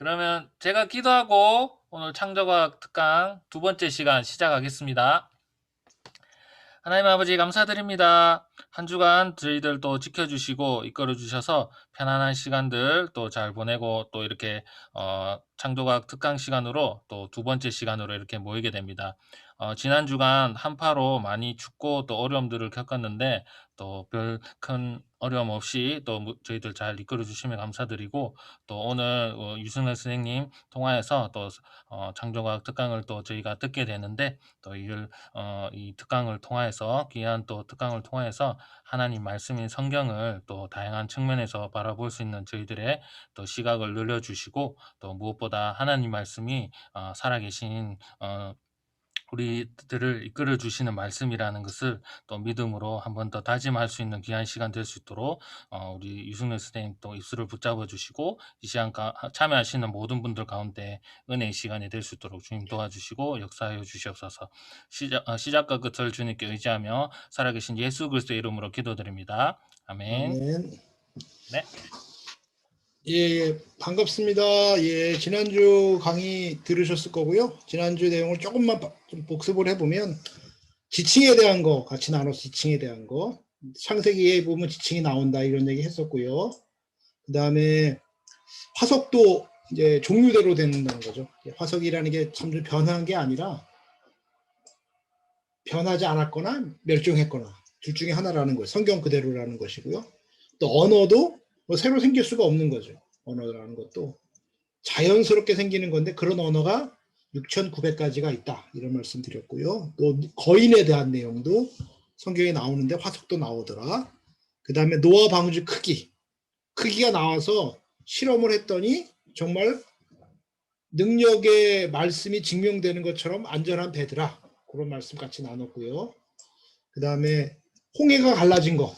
그러면 제가 기도하고 오늘 창조과학 특강 두 번째 시간 시작하겠습니다. 하나님 아버지 감사드립니다. 한 주간 저희들 또 지켜주시고 이끌어주셔서 편안한 시간들 또 잘 보내고 또 이렇게 창조과학 특강 시간으로 또 두 번째 시간으로 이렇게 모이게 됩니다. 지난 주간 한파로 많이 춥고 또 어려움들을 겪었는데 또 별 큰 어려움 없이 또 저희들 잘 이끌어 주시면 감사드리고 또 오늘 유승열 선생님 통화해서 또 창조과학 특강을 또 저희가 듣게 되는데 또 이 특강을 통하여서 귀한 또 특강을 통하여서 하나님 말씀인 성경을 또 다양한 측면에서 바라볼 수 있는 저희들의 또 시각을 늘려주시고 또 무엇보다 하나님 말씀이 살아계신 우리들을 이끌어 주시는 말씀이라는 것을 또 믿음으로 한 번 더 다짐할 수 있는 귀한 시간 될 수 있도록 우리 유승열 선생님 또 입술을 붙잡아 주시고 이 시간 참여하시는 모든 분들 가운데 은혜의 시간이 될 수 있도록 주님 도와주시고 역사하여 주시옵소서. 시작과 끝을 주님께 의지하며 살아계신 예수 그리스도의 이름으로 기도드립니다. 아멘. 아멘. 네. 예, 반갑습니다. 예, 지난주 강의 들으셨을 거고요. 지난주 내용을 조금만 좀 복습을 해보면 지칭에 대한 거 같이 나눠서 지칭에 대한 거 창세기에 보면 지칭이 나온다 이런 얘기 했었고요. 그 다음에 화석도 이제 종류대로 된다는 거죠. 화석이라는 게 참 변한 게 아니라 변하지 않았거나 멸종했거나 둘 중에 하나라는 거예요. 성경 그대로라는 것이고요. 또 언어도 뭐 새로 생길 수가 없는 거죠. 언어라는 것도 자연스럽게 생기는 건데 그런 언어가 6,900가지가 있다. 이런 말씀 드렸고요. 또 거인에 대한 내용도 성경에 나오는데 화석도 나오더라. 그 다음에 노아 방주 크기가 나와서 실험을 했더니 정말 능력의 말씀이 증명되는 것처럼 안전한 배더라. 그런 말씀 같이 나눴고요. 그 다음에 홍해가 갈라진 거.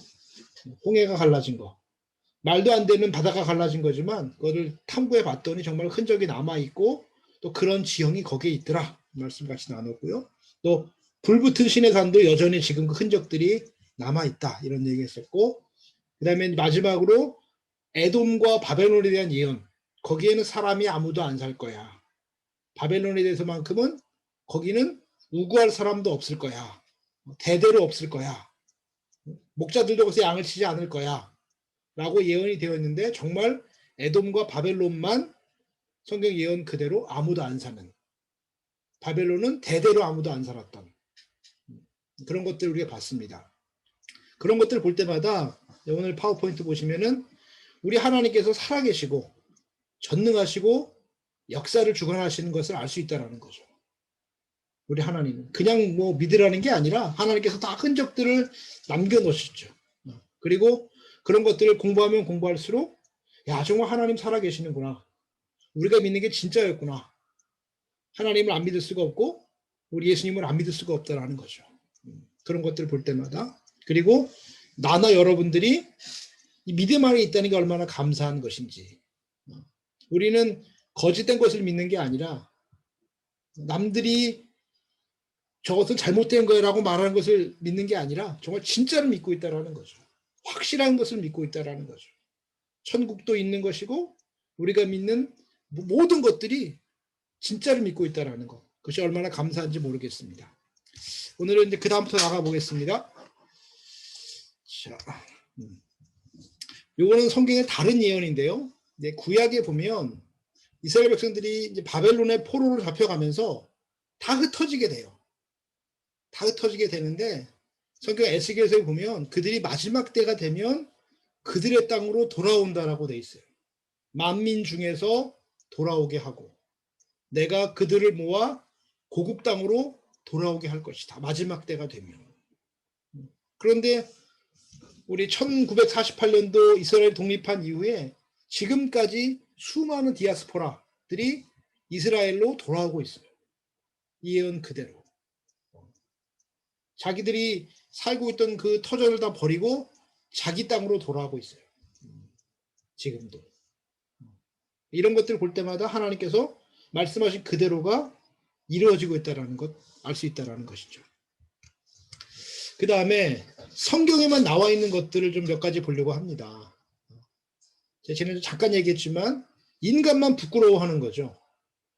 말도 안 되는 바다가 갈라진 거지만 그거를 탐구해 봤더니 정말 흔적이 남아있고 또 그런 지형이 거기에 있더라. 말씀 같이 나눴고요. 또 불붙은 신의 산도 여전히 지금 그 흔적들이 남아있다. 이런 얘기 했었고 그 다음에 마지막으로 에돔과 바벨론에 대한 예언. 거기에는 사람이 아무도 안 살 거야. 바벨론에 대해서만큼은 거기는 우구할 사람도 없을 거야. 대대로 없을 거야. 목자들도 거기서 양을 치지 않을 거야. 라고 예언이 되어 있는데 정말 에돔과 바벨론만 성경 예언 그대로 아무도 안 사는, 바벨론은 대대로 아무도 안 살았던 그런 것들을 우리가 봤습니다. 그런 것들을 볼 때마다 오늘 파워포인트 보시면은 우리 하나님께서 살아계시고 전능하시고 역사를 주관하시는 것을 알 수 있다는 거죠. 우리 하나님은 그냥 뭐 믿으라는 게 아니라 하나님께서 다 흔적들을 남겨놓으셨죠. 그리고 그런 것들을 공부하면 공부할수록 야 정말 하나님 살아계시는구나. 우리가 믿는 게 진짜였구나. 하나님을 안 믿을 수가 없고 우리 예수님을 안 믿을 수가 없다라는 거죠. 그런 것들을 볼 때마다 그리고 나나 여러분들이 이 믿음 안에 있다는 게 얼마나 감사한 것인지 우리는 거짓된 것을 믿는 게 아니라 남들이 저것은 잘못된 거라고 말하는 것을 믿는 게 아니라 정말 진짜를 믿고 있다는 거죠. 확실한 것을 믿고 있다는 거죠. 천국도 있는 것이고 우리가 믿는 모든 것들이 진짜를 믿고 있다는 것. 그것이 얼마나 감사한지 모르겠습니다. 오늘은 이제 그 다음부터 나가보겠습니다. 자, 요거는 성경의 다른 예언인데요. 이제 구약에 보면 이스라엘 백성들이 이제 바벨론의 포로로 잡혀가면서 다 흩어지게 돼요. 다 흩어지게 되는데 성경 에스겔서에 보면 그들이 마지막 때가 되면 그들의 땅으로 돌아온다라고 돼 있어요. 만민 중에서 돌아오게 하고 내가 그들을 모아 고국 땅으로 돌아오게 할 것이다. 마지막 때가 되면. 그런데 우리 1948년도 이스라엘 독립한 이후에 지금까지 수많은 디아스포라들이 이스라엘로 돌아오고 있어요. 이 예언 그대로. 자기들이 살고 있던 그 터전을 다 버리고 자기 땅으로 돌아오고 있어요. 지금도. 이런 것들을 볼 때마다 하나님께서 말씀하신 그대로가 이루어지고 있다는 것, 알 수 있다는 것이죠. 그 다음에 성경에만 나와 있는 것들을 좀 몇 가지 보려고 합니다. 제가 지난주 잠깐 얘기했지만 인간만 부끄러워하는 거죠.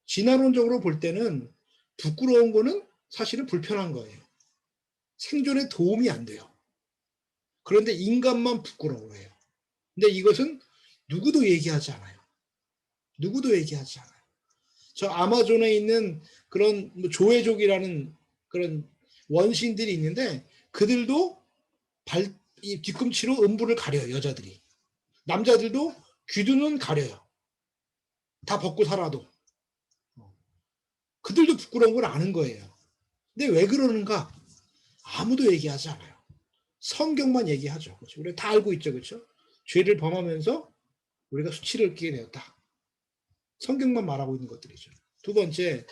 진화론적으로 볼 때는 부끄러운 거는 사실은 불편한 거예요. 생존에 도움이 안 돼요. 그런데 인간만 부끄러워해요. 근데 이것은 누구도 얘기하지 않아요. 누구도 얘기하지 않아요. 저 아마존에 있는 그런 조회족이라는 그런 원시인들이 있는데 그들도 이 뒤꿈치로 음부를 가려요. 여자들이. 남자들도 귀두는 가려요. 다 벗고 살아도. 그들도 부끄러운 걸 아는 거예요. 근데 왜 그러는가? 아무도 얘기하지 않아요. 성경만 얘기하죠. 그렇죠? 우리가 다 알고 있죠. 그렇죠? 죄를 범하면서 우리가 수치를 끼게 되었다. 성경만 말하고 있는 것들이죠. 두 번째,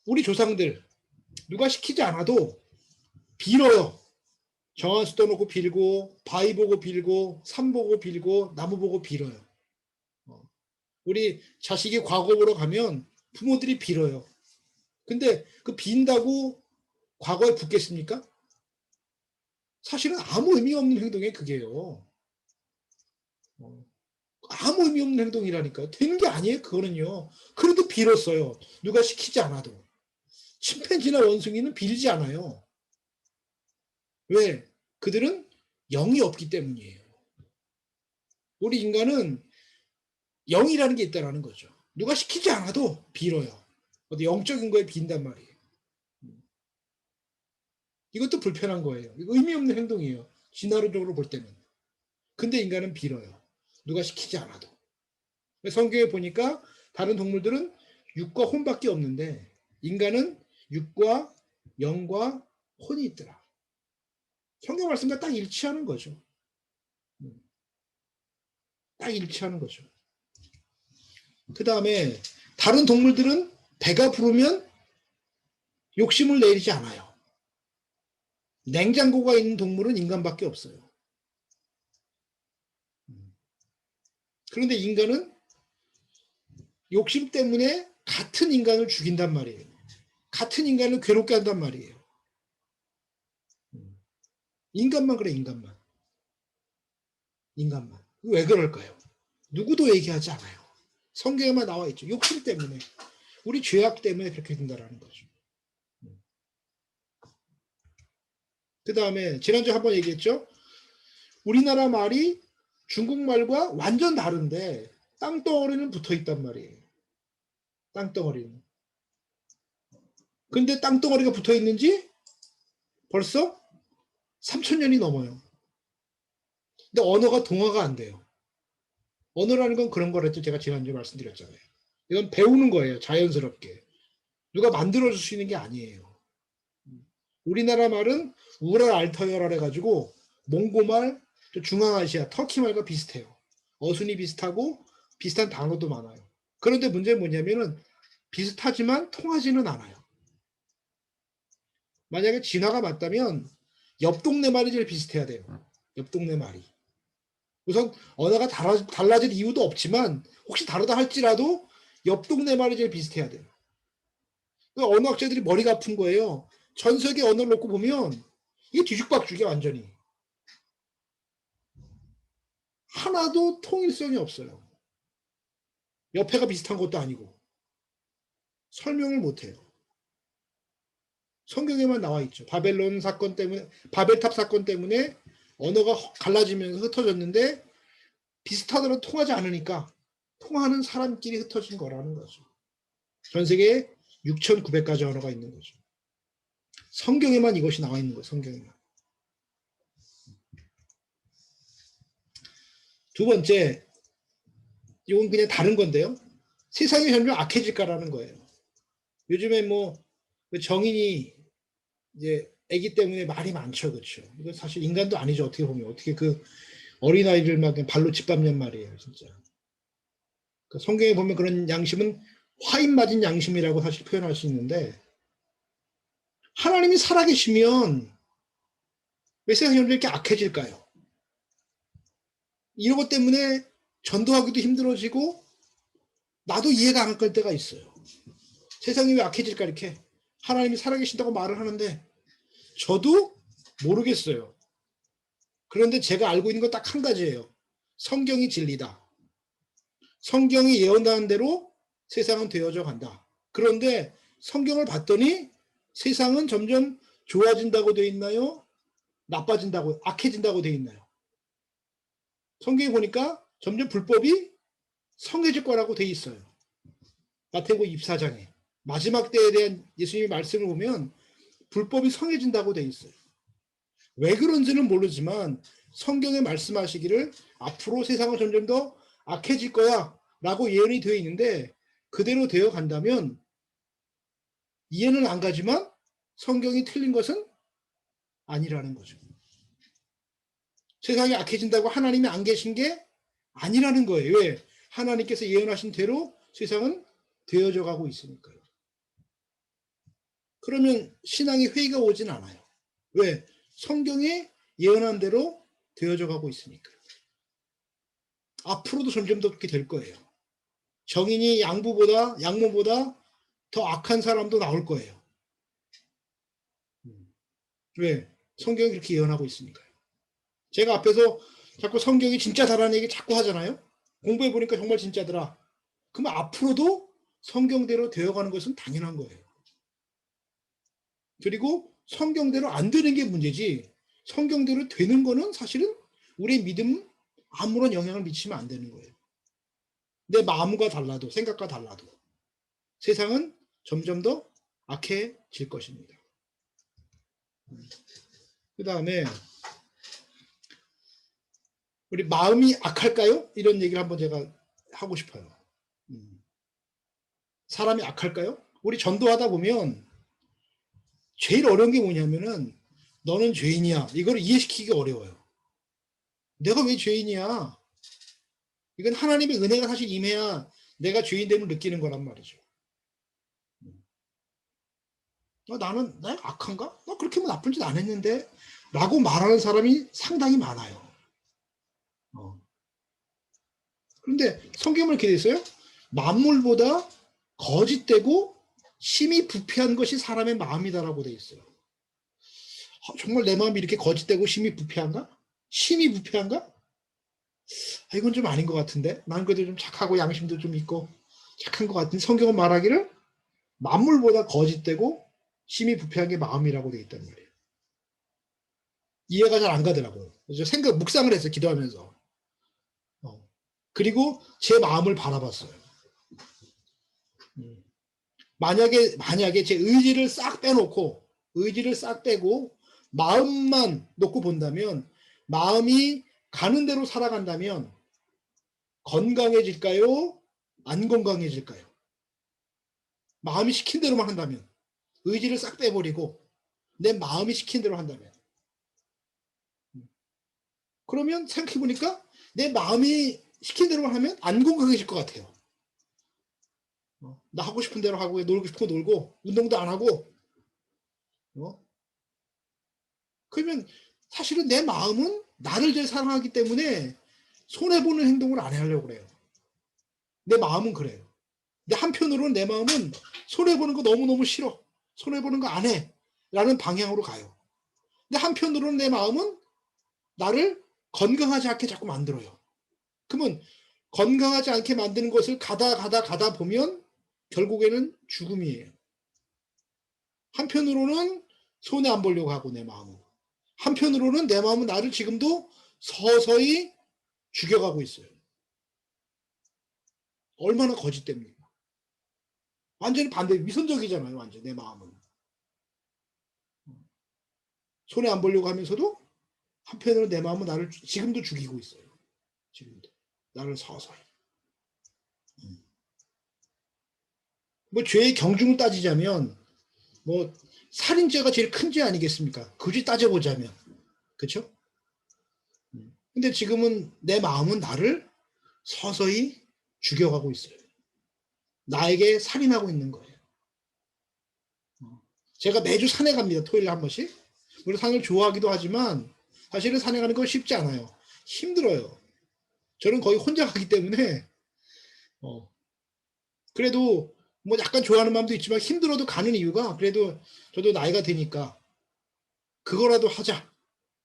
우리 조상들 누가 시키지 않아도 빌어요. 정한수 떠놓고 빌고 바위 보고 빌고 산 보고 빌고 나무 보고 빌어요. 우리 자식이 과거 보러 가면 부모들이 빌어요. 근데 그 빈다고 과거에 붙겠습니까? 사실은 아무 의미 없는 행동이 그게요. 아무 의미 없는 행동이라니까요. 되는 게 아니에요. 그거는요. 그래도 빌었어요. 누가 시키지 않아도. 침팬지나 원숭이는 빌지 않아요. 왜? 그들은 영이 없기 때문이에요. 우리 인간은 영이라는 게 있다는 거죠. 누가 시키지 않아도 빌어요. 어디 영적인 거에 빈단 말이에요. 이것도 불편한 거예요. 이거 의미 없는 행동이에요. 진화론적으로 볼 때는. 근데 인간은 빌어요. 누가 시키지 않아도. 성경에 보니까 다른 동물들은 육과 혼밖에 없는데 인간은 육과 영과 혼이 있더라. 성경 말씀과 딱 일치하는 거죠. 딱 일치하는 거죠. 그 다음에 다른 동물들은 배가 부르면 욕심을 내리지 않아요. 냉장고가 있는 동물은 인간밖에 없어요. 그런데 인간은 욕심 때문에 같은 인간을 죽인단 말이에요. 같은 인간을 괴롭게 한단 말이에요. 인간만 그래, 인간만. 인간만. 왜 그럴까요? 누구도 얘기하지 않아요. 성경에만 나와 있죠. 욕심 때문에. 우리 죄악 때문에 그렇게 된다는 거죠. 그 다음에 지난주에 한번 얘기했죠. 우리나라 말이 중국말과 완전 다른데 땅덩어리는 붙어 있단 말이에요. 땅덩어리는. 근데 땅덩어리가 붙어 있는지 벌써 3,000년이 넘어요. 근데 언어가 동화가 안 돼요. 언어라는 건 그런 거랬죠. 제가 지난주에 말씀드렸잖아요. 이건 배우는 거예요. 자연스럽게. 누가 만들어줄 수 있는 게 아니에요. 우리나라 말은 우랄 알타이어라 해가지고 몽고말, 중앙아시아, 터키 말과 비슷해요. 어순이 비슷하고 비슷한 단어도 많아요. 그런데 문제는 뭐냐면은 비슷하지만 통하지는 않아요. 만약에 진화가 맞다면 옆 동네 말이 제일 비슷해야 돼요. 옆 동네 말이. 우선 언어가 달라질 이유도 없지만 혹시 다르다 할지라도 옆 동네 말이 제일 비슷해야 돼요. 언어학자들이 머리가 아픈 거예요. 전 세계 언어를 놓고 보면 이게 뒤죽박죽이야 완전히. 하나도 통일성이 없어요. 옆에가 비슷한 것도 아니고 설명을 못해요. 성경에만 나와 있죠. 바벨론 사건 때문에 바벨탑 사건 때문에 언어가 갈라지면서 흩어졌는데 비슷하더라도 통하지 않으니까 통하는 사람끼리 흩어진 거라는 거죠. 전 세계에 6,900가지 언어가 있는 거죠. 성경에만 이것이 나와 있는 거예요. 성경에만. 두 번째, 이건 그냥 다른 건데요. 세상이 점점 악해질까라는 거예요. 요즘에 뭐 정인이 이제 아기 때문에 말이 많죠, 그렇죠. 이건 사실 인간도 아니죠. 어떻게 보면 어떻게 그 어린아이를 막 발로 짓밟는 말이에요, 진짜. 그러니까 성경에 보면 그런 양심은 화인 맞은 양심이라고 사실 표현할 수 있는데 하나님이 살아계시면 왜 세상이 이렇게 악해질까요? 이런 것 때문에 전도하기도 힘들어지고 나도 이해가 안 갈 때가 있어요. 세상이 왜 악해질까 이렇게 하나님이 살아계신다고 말을 하는데 저도 모르겠어요. 그런데 제가 알고 있는 건 딱 한 가지예요. 성경이 진리다. 성경이 예언하는 대로 세상은 되어져 간다. 그런데 성경을 봤더니 세상은 점점 좋아진다고 되어 있나요? 나빠진다고, 악해진다고 되어 있나요? 성경에 보니까 점점 불법이 성해질 거라고 되어 있어요. 마태복음 24장에 마지막 때에 대한 예수님의 말씀을 보면 불법이 성해진다고 되어 있어요. 왜 그런지는 모르지만 성경에 말씀하시기를 앞으로 세상은 점점 더 악해질 거야 라고 예언이 되어 있는데 그대로 되어 간다면 이해는 안 가지만 성경이 틀린 것은 아니라는 거죠. 세상이 악해진다고 하나님이 안 계신 게 아니라는 거예요. 왜? 하나님께서 예언하신 대로 세상은 되어져 가고 있으니까요. 그러면 신앙의 회의가 오진 않아요. 왜? 성경에 예언한 대로 되어져 가고 있으니까. 앞으로도 점점 더 그렇게 될 거예요. 정인이 양모보다 더 악한 사람도 나올 거예요. 왜? 성경이 그렇게 예언하고 있으니까요. 제가 앞에서 자꾸 성경이 진짜다라는 얘기 자꾸 하잖아요. 공부해 보니까 정말 진짜더라. 그럼 앞으로도 성경대로 되어가는 것은 당연한 거예요. 그리고 성경대로 안 되는 게 문제지 성경대로 되는 거는 사실은 우리의 믿음 아무런 영향을 미치면 안 되는 거예요. 내 마음과 달라도 생각과 달라도 세상은 점점 더 악해질 것입니다. 그 다음에 우리 마음이 악할까요? 이런 얘기를 한번 제가 하고 싶어요. 사람이 악할까요? 우리 전도하다 보면 제일 어려운 게 뭐냐면은 너는 죄인이야. 이걸 이해시키기 어려워요. 내가 왜 죄인이야? 이건 하나님의 은혜가 사실 임해야 내가 죄인됨을 느끼는 거란 말이죠. 나는 내가 악한가? 나 그렇게 뭐 나쁜 짓 안 했는데 라고 말하는 사람이 상당히 많아요. 그런데 성경을 이렇게 돼 있어요. 만물보다 거짓되고 심히 부패한 것이 사람의 마음이다라고 돼 있어요. 정말 내 마음이 이렇게 거짓되고 심히 부패한가? 심히 부패한가? 이건 좀 아닌 것 같은데. 난 그래도 좀 착하고 양심도 좀 있고 착한 것 같은데 성경은 말하기를 만물보다 거짓되고 심히 부패한 게 마음이라고 돼 있단 말이에요. 이해가 잘 안 가더라고요. 그래서 묵상을 했어요. 기도하면서. 그리고 제 마음을 바라봤어요. 만약에 제 의지를 싹 빼고 마음만 놓고 본다면 마음이 가는 대로 살아간다면 건강해질까요? 안 건강해질까요? 마음이 시킨 대로만 한다면 의지를 싹 빼버리고 내 마음이 시킨 대로 한다면 그러면 생각해보니까 내 마음이 시킨 대로만 하면 안 건강해질 것 같아요. 나 하고 싶은 대로 하고 놀고 싶은 거 놀고 운동도 안 하고 그러면 사실은 내 마음은 나를 제일 사랑하기 때문에 손해보는 행동을 안 하려고 그래요. 내 마음은 그래요. 근데 한편으로는 내 마음은 손해보는 거 너무너무 싫어. 손해보는 거 안 해. 라는 방향으로 가요. 근데 한편으로는 내 마음은 나를 건강하지 않게 자꾸 만들어요. 그러면 건강하지 않게 만드는 것을 가다 보면 결국에는 죽음이에요. 한편으로는 손해 안 보려고 하고 내 마음은. 한편으로는 내 마음은 나를 지금도 서서히 죽여가고 있어요. 얼마나 거짓됩니까? 완전히 반대, 위선적이잖아요. 완전 내 마음은. 손해 안 보려고 하면서도 한편으로 내 마음은 나를 지금도 죽이고 있어요. 지금도. 나를 서서히. 뭐 죄의 경중을 따지자면 뭐 살인죄가 제일 큰 죄 아니겠습니까? 굳이 따져보자면. 그렇죠? 근데 지금은 내 마음은 나를 서서히 죽여가고 있어요. 나에게 살인하고 있는 거예요. 제가 매주 산에 갑니다. 토요일에 한 번씩. 물론 산을 좋아하기도 하지만 사실은 산에 가는 건 쉽지 않아요. 힘들어요. 저는 거의 혼자 가기 때문에 그래도 뭐 약간 좋아하는 마음도 있지만 힘들어도 가는 이유가 그래도 저도 나이가 되니까 그거라도 하자.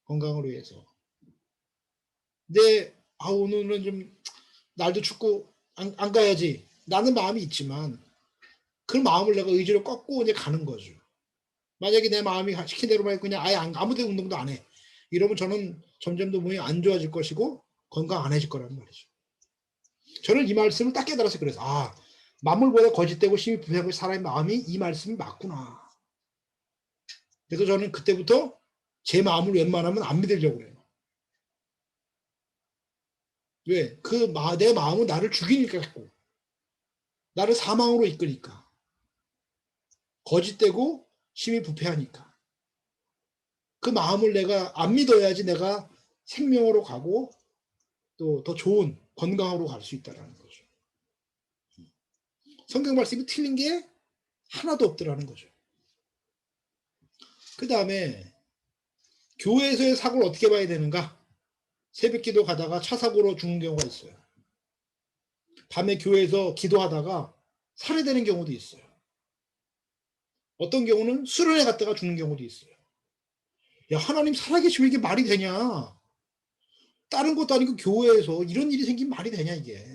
건강을 위해서. 근데 오늘은 좀 날도 춥고 안 가야지. 나는 마음이 있지만 그 마음을 내가 의지로 꺾고 이제 가는 거죠. 만약에 내 마음이 시킨 대로만 그냥 아예 아무 데 운동도 안 해. 이러면 저는 점점 더 몸이 안 좋아질 것이고 건강 안 해질 거라는 말이죠. 저는 이 말씀을 딱 깨달아서 그래서 만물보다 거짓되고 심히 부패하고 사람의 마음이 이 말씀이 맞구나. 그래서 저는 그때부터 제 마음을 웬만하면 안 믿으려고 해요. 왜? 내 마음은 나를 죽이니까 자꾸. 나를 사망으로 이끄니까. 거짓되고 심히 부패하니까. 그 마음을 내가 안 믿어야지 내가 생명으로 가고 또 더 좋은 건강으로 갈 수 있다는 거죠. 성경 말씀이 틀린 게 하나도 없더라는 거죠. 그 다음에 교회에서의 사고를 어떻게 봐야 되는가? 새벽기도 가다가 차 사고로 죽는 경우가 있어요. 밤에 교회에서 기도하다가 살해되는 경우도 있어요. 어떤 경우는 수련회 갔다가 죽는 경우도 있어요. 야, 하나님 살아계시면 이게 말이 되냐? 다른 것도 아니고 교회에서 이런 일이 생기면 말이 되냐 이게?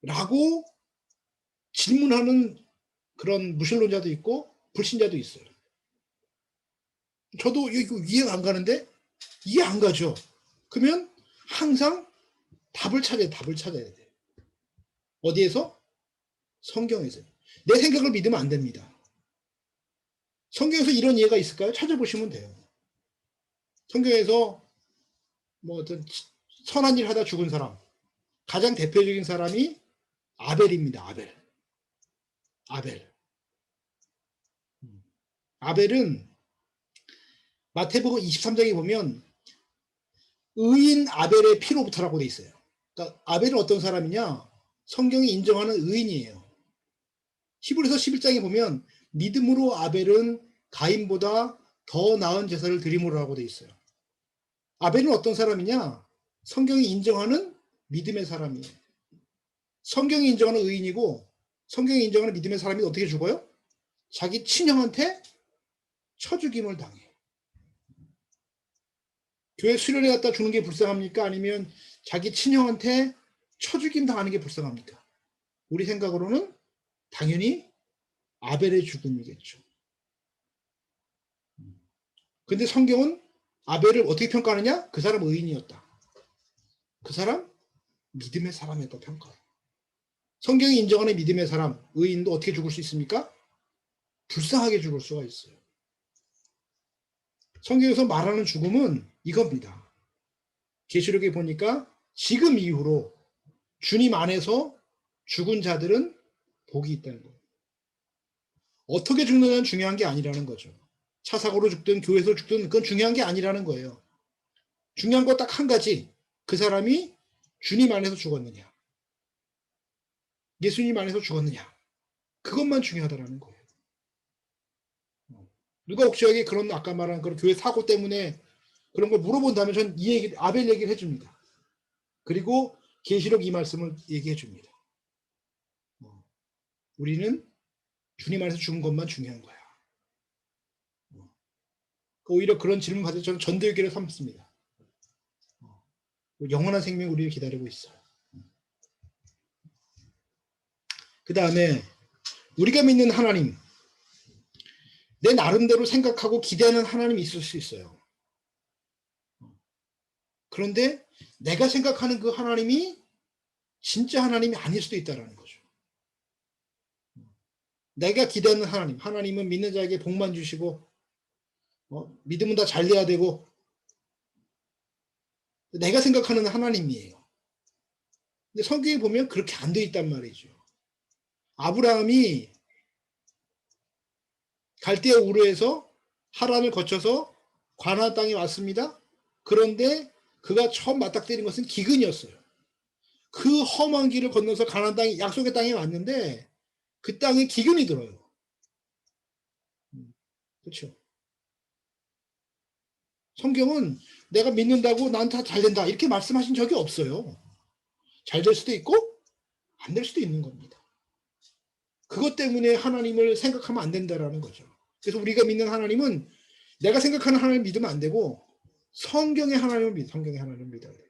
라고 질문하는 그런 무신론자도 있고 불신자도 있어요. 저도 이거 이해가 안 가는데 이해 안 가죠. 그러면 항상 답을 찾아야 돼요. 어디에서? 성경에서. 내 생각을 믿으면 안 됩니다. 성경에서 이런 예가 있을까요? 찾아보시면 돼요. 성경에서 뭐 어떤 선한 일 하다 죽은 사람, 가장 대표적인 사람이 아벨입니다. 아벨은 마태복음 23장에 보면 의인 아벨의 피로부터라고 돼 있어요. 그러니까 아벨은 어떤 사람이냐? 성경이 인정하는 의인이에요. 히브리서 11장에 보면 믿음으로 아벨은 가인보다 더 나은 제사를 드림으로라고 돼 있어요. 아벨은 어떤 사람이냐? 성경이 인정하는 믿음의 사람이에요. 성경이 인정하는 의인이고 성경이 인정하는 믿음의 사람이 어떻게 죽어요? 자기 친형한테 쳐 죽임을 당해. 교회 수련회 갔다 주는 게 불쌍합니까? 아니면 자기 친형한테 쳐 죽임 당하는 게 불쌍합니까? 우리 생각으로는 당연히 아벨의 죽음이겠죠. 근데 성경은 아벨을 어떻게 평가하느냐? 그 사람 의인이었다. 그 사람 믿음의 사람이었다 평가해요. 성경이 인정하는 믿음의 사람, 의인도 어떻게 죽을 수 있습니까? 불쌍하게 죽을 수가 있어요. 성경에서 말하는 죽음은 이겁니다. 계시록에 보니까 지금 이후로 주님 안에서 죽은 자들은 복이 있다는 거예요. 어떻게 죽느냐는 중요한 게 아니라는 거죠. 차 사고로 죽든 교회에서 죽든 그건 중요한 게 아니라는 거예요. 중요한 거 딱 한 가지. 그 사람이 주님 안에서 죽었느냐. 예수님 안에서 죽었느냐. 그것만 중요하다라는 거예요. 누가 혹시 그런 아까 말한 그런 교회 사고 때문에 그런 걸 물어본다면 전 이 얘기, 아벨 얘기를 해줍니다. 그리고 계시록 이 말씀을 얘기해 줍니다. 우리는 주님 안에서 죽은 것만 중요한 거야. 오히려 그런 질문 받을 저는 전도기를 삼습니다. 영원한 생명 우리를 기다리고 있어요. 그 다음에 우리가 믿는 하나님, 내 나름대로 생각하고 기대하는 하나님이 있을 수 있어요. 그런데 내가 생각하는 그 하나님이 진짜 하나님이 아닐 수도 있다는 거죠. 내가 기대하는 하나님은 믿는 자에게 복만 주시고 믿음은 다 잘 돼야 되고 내가 생각하는 하나님이에요. 근데 성경에 보면 그렇게 안 돼 있단 말이죠. 아브라함이 갈대아 우르에서 하란을 거쳐서 가나안 땅에 왔습니다. 그런데 그가 처음 맞닥뜨린 것은 기근이었어요. 그 험한 길을 건너서 가나안 땅에 약속의 땅에 왔는데 그 땅에 기근이 들어요. 그렇죠. 성경은 내가 믿는다고 난 다 잘 된다 이렇게 말씀하신 적이 없어요. 잘 될 수도 있고 안 될 수도 있는 겁니다. 그것 때문에 하나님을 생각하면 안 된다라는 거죠. 그래서 우리가 믿는 하나님은 내가 생각하는 하나님을 믿으면 안 되고 성경의 하나님을 믿어야 돼요.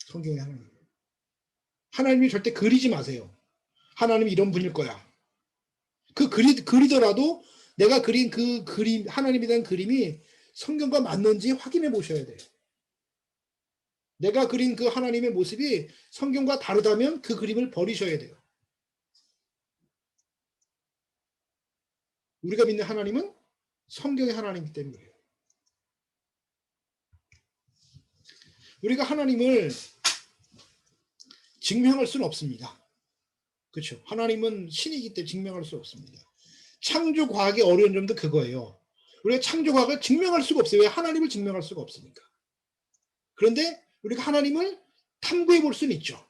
성경의 하나님. 하나님이 절대 그리지 마세요. 하나님이 이런 분일 거야. 그리더라도 내가 그린 그 그림, 하나님에 대한 그림이 성경과 맞는지 확인해 보셔야 돼요. 내가 그린 그 하나님의 모습이 성경과 다르다면 그 그림을 버리셔야 돼요. 우리가 믿는 하나님은 성경의 하나님이기 때문에 그래요. 우리가 하나님을 증명할 수는 없습니다. 그렇죠? 하나님은 신이기 때문에 증명할 수 없습니다. 창조 과학의 어려운 점도 그거예요. 우리가 창조 과학을 증명할 수가 없어요. 왜? 하나님을 증명할 수가 없으니까. 그런데 우리가 하나님을 탐구해 볼 수는 있죠.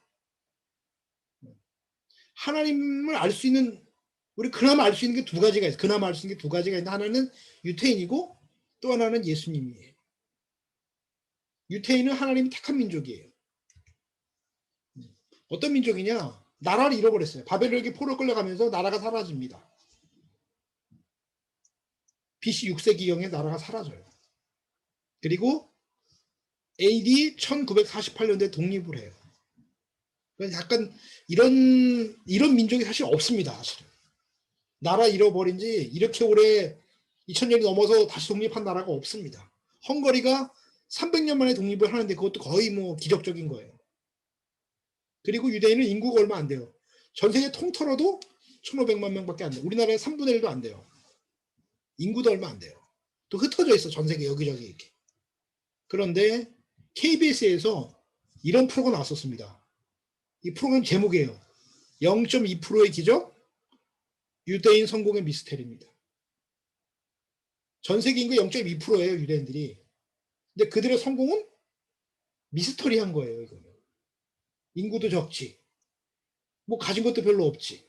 하나님을 알 수 있는, 우리 그나마 알 수 있는 게 두 가지가 있어요. 그나마 알 수 있는 게 두 가지가 있는데, 하나는 유태인이고 또 하나는 예수님이에요. 유태인은 하나님이 택한 민족이에요. 어떤 민족이냐? 나라를 잃어버렸어요. 바벨론에게 포로 끌려가면서 나라가 사라집니다. BC 6세기경에 나라가 사라져요. 그리고 AD 1948년도에 독립을 해요. 약간 이런 민족이 사실 없습니다. 사실은. 나라 잃어버린 지 이렇게 오래 2000년이 넘어서 다시 독립한 나라가 없습니다. 헝가리가 300년 만에 독립을 하는데 그것도 거의 뭐 기적적인 거예요. 그리고 유대인은 인구가 얼마 안 돼요. 전 세계 통틀어도 1,500만 명밖에 안 돼요. 우리나라의 3분의 1도 안 돼요. 인구도 얼마 안 돼요. 또 흩어져 있어, 전 세계 여기저기 이렇게. 그런데 KBS에서 이런 프로가 나왔었습니다. 이 프로그램 제목이에요. 0.2%의 기적, 유대인 성공의 미스테리입니다. 전 세계 인구 0.2%예요, 유대인들이. 근데 그들의 성공은 미스터리한 거예요, 이거는. 인구도 적지. 뭐 가진 것도 별로 없지.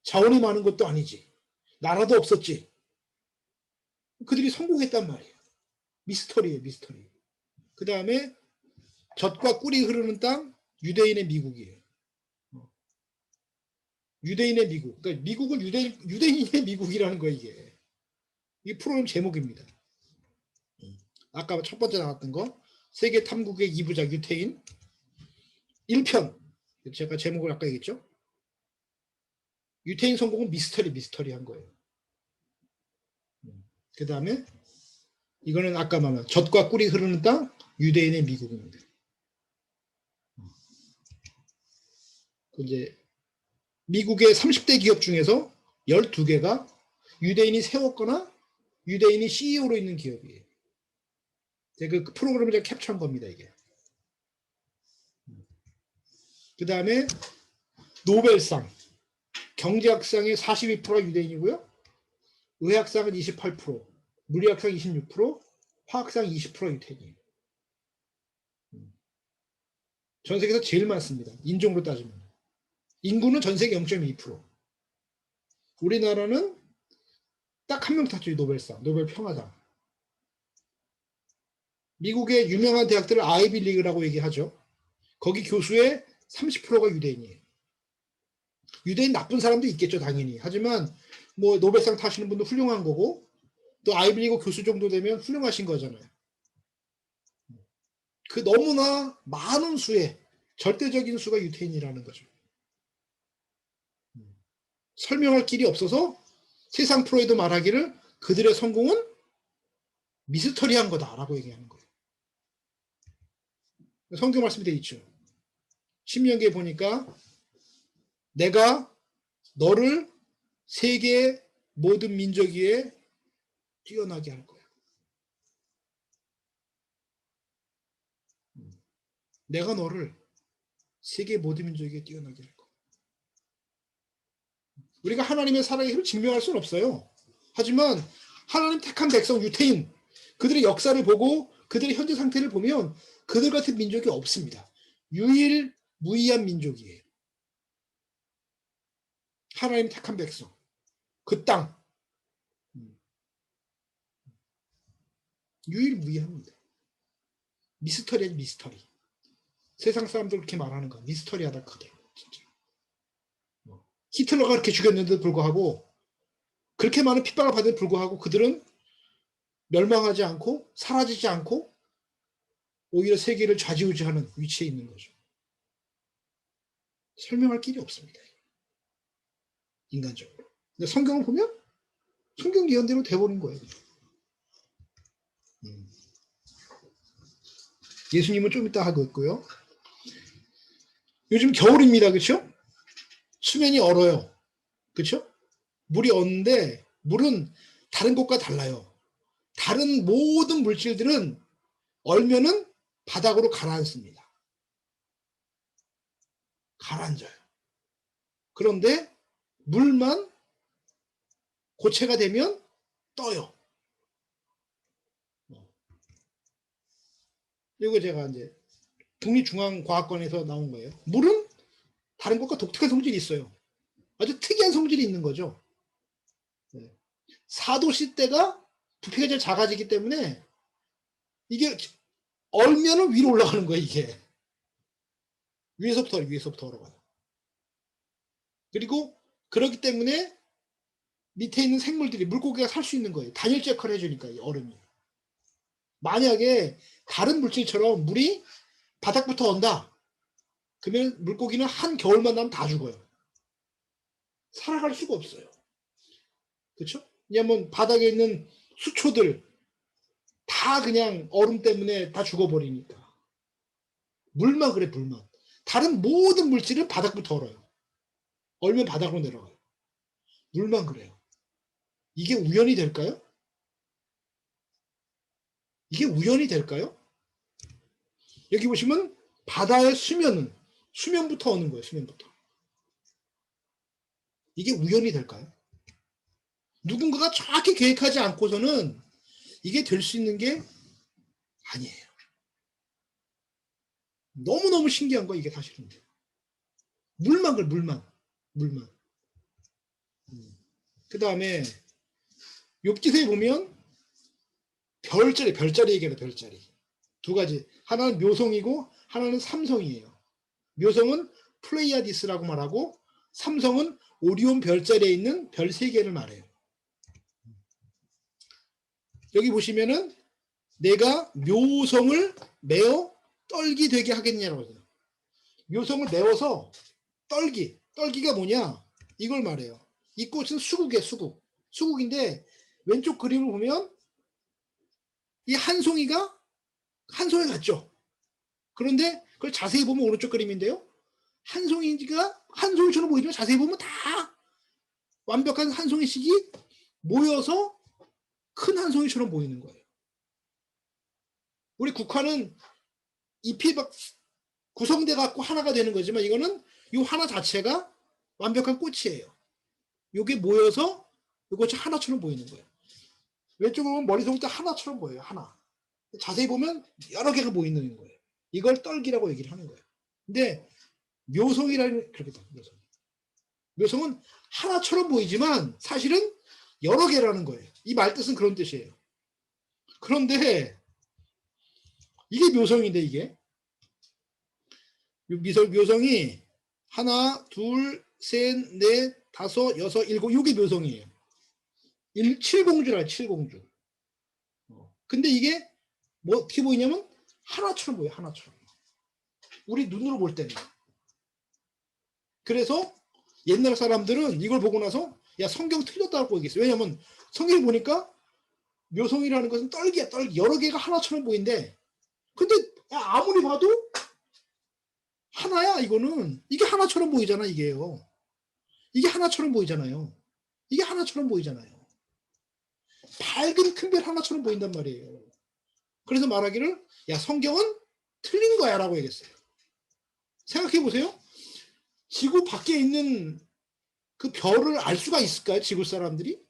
자원이 많은 것도 아니지. 나라도 없었지. 그들이 성공했단 말이에요. 미스터리예요, 미스터리. 그 다음에 젖과 꿀이 흐르는 땅, 유대인의 미국이에요. 유대인의 미국. 그러니까 미국은 유대인의 미국이라는 거예요, 이게. 이 프로그램 제목입니다. 아까 첫 번째 나왔던 거, 세계 탐구의 2부작 유태인 1편. 제가 제목을 아까 얘기했죠. 유태인 성공은 미스터리한 거예요. 그 다음에 이거는 아까 말한 젖과 꿀이 흐르는 땅, 유대인의 미국입니다. 이제 미국의 30대 기업 중에서 12개가 유대인이 세웠거나 유대인이 CEO로 있는 기업이에요. 그 프로그램을 제가 캡처한 겁니다, 이게. 그 다음에 노벨상. 경제학상의 42%가 유대인이고요. 의학상은 28%, 물리학상 26%, 화학상 20% 유태인이에요. 전 세계에서 제일 많습니다. 인종으로 따지면. 인구는 전 세계 0.2%. 우리나라는 딱 한 명 탔죠. 노벨상, 노벨 평화상. 미국의 유명한 대학들을 아이비리그라고 얘기하죠. 거기 교수의 30%가 유대인이에요. 유대인 나쁜 사람도 있겠죠, 당연히. 하지만 뭐 노벨상 타시는 분도 훌륭한 거고 또 아이비리그 교수 정도 되면 훌륭하신 거잖아요. 그 너무나 많은 수의 절대적인 수가 유태인이라는 거죠. 설명할 길이 없어서 세상 프로에도 말하기를 그들의 성공은 미스터리한 거다라고 얘기하는 거예요. 성경 말씀이 되어 있죠. 신명기에 보니까 내가 너를 세계의 모든 민족 위에 뛰어나게 할 거야. 내가 너를 세계 모든 민족 위에 뛰어나게 할 거야. 우리가 하나님의 살아계심을 힘을 증명할 수는 없어요. 하지만 하나님 택한 백성 유태인 그들의 역사를 보고 그들의 현재 상태를 보면 그들 같은 민족이 없습니다. 유일무이한 민족이에요. 하나님 택한 백성 그 땅 유일무이합니다. 미스터리한 미스터리. 세상 사람들 그렇게 말하는 거 미스터리하다 그게 진짜. 히틀러가 그렇게 죽였는데도 불구하고 그렇게 많은 핍박을 받음에도 불구하고 그들은 멸망하지 않고 사라지지 않고 오히려 세계를 좌지우지하는 위치에 있는 거죠. 설명할 길이 없습니다. 인간적으로. 근데 성경을 보면 성경 예언대로 돼버린 거예요. 예수님은 좀 이따 하고 있고요. 요즘 겨울입니다. 그렇죠? 수면이 얼어요. 그렇죠? 물이 얼는데 물은 다른 곳과 달라요. 다른 모든 물질들은 얼면은 바닥으로 가라앉습니다. 가라앉아요. 그런데 물만 고체가 되면 떠요. 이거 제가 이제 국립중앙과학관에서 나온 거예요. 물은 다른 것과 독특한 성질이 있어요. 아주 특이한 성질이 있는 거죠. 4도씨 때가 부피가 제일 작아지기 때문에 이게 얼면은 위로 올라가는 거예요. 이게 위에서부터 올라가요. 그리고 그렇기 때문에 밑에 있는 생물들이 물고기가 살 수 있는 거예요. 단일제 역할을 해주니까 이 얼음이. 만약에 다른 물질처럼 물이 바닥부터 온다. 그러면 물고기는 한 겨울만 나면 다 죽어요. 살아갈 수가 없어요. 그렇죠? 왜냐면 바닥에 있는 수초들 다 그냥 얼음 때문에 다 죽어버리니까. 물만 그래, 물만. 다른 모든 물질은 바닥부터 얼어요. 얼면 바닥으로 내려가요. 물만 그래요. 이게 우연이 될까요? 이게 우연이 될까요? 여기 보시면 바다의 수면은 수면부터 오는 거예요. 수면부터. 이게 우연이 될까요? 누군가가 정확히 계획하지 않고서는 이게 될 수 있는 게 아니에요. 너무너무 신기한 거 이게 사실은. 물만 그래, 물만. 그 다음에 욥기서에 보면 별자리 얘기해요. 별자리. 두 가지. 하나는 묘성이고 하나는 삼성이에요. 묘성은 플레이아디스라고 말하고 삼성은 오리온 별자리에 있는 별 3개를 말해요. 여기 보시면은 내가 묘성을 메어 떨기 되게 하겠냐라고 해요. 묘성을 메워서 떨기가 뭐냐? 이걸 말해요. 이 꽃은 수국이에요. 수국인데 왼쪽 그림을 보면 이 한 송이가 같죠. 그런데 그걸 자세히 보면 오른쪽 그림인데요. 한 송이처럼 보이지만 자세히 보면 다 완벽한 한 송이씩이 모여서 큰 한 송이처럼 보이는 거예요. 우리 국화는 잎이 막 구성돼 갖고 하나가 되는 거지만 이거는 이 하나 자체가 완벽한 꽃이에요. 이게 모여서 이것이 하나처럼 보이는 거예요. 왼쪽으로 보면 머리속부터 하나처럼 보여요. 하나. 자세히 보면 여러 개가 보이는 거예요. 이걸 떨기라고 얘기를 하는 거예요. 근데 묘성이라는 그렇게 돼. 묘성은 하나처럼 보이지만 사실은 여러 개라는 거예요. 이 말 뜻은 그런 뜻이에요. 그런데 이게 묘성인데 이게 묘성이 하나, 둘, 셋, 넷, 다섯, 여섯, 일곱 이게 묘성이에요. 7공주라 7공주. 근데 이게 뭐 어떻게 보이냐면 하나처럼 보여요. 하나처럼. 우리 눈으로 볼 때는. 그래서 옛날 사람들은 이걸 보고 나서 야 성경 틀렸다고 얘기했어요. 왜냐면 성경을 보니까 묘성이라는 것은 떨기야 떨기. 여러 개가 하나처럼 보이는데 근데 아무리 봐도 하나야 이거는. 이게 하나처럼 보이잖아 이게요. 이게 하나처럼 보이잖아요. 이게 하나처럼 보이잖아요. 밝은 큰 별 하나처럼 보인단 말이에요. 그래서 말하기를 야 성경은 틀린 거야 라고 얘기했어요. 생각해 보세요. 지구 밖에 있는 그 별을 알 수가 있을까요? 지구 사람들이?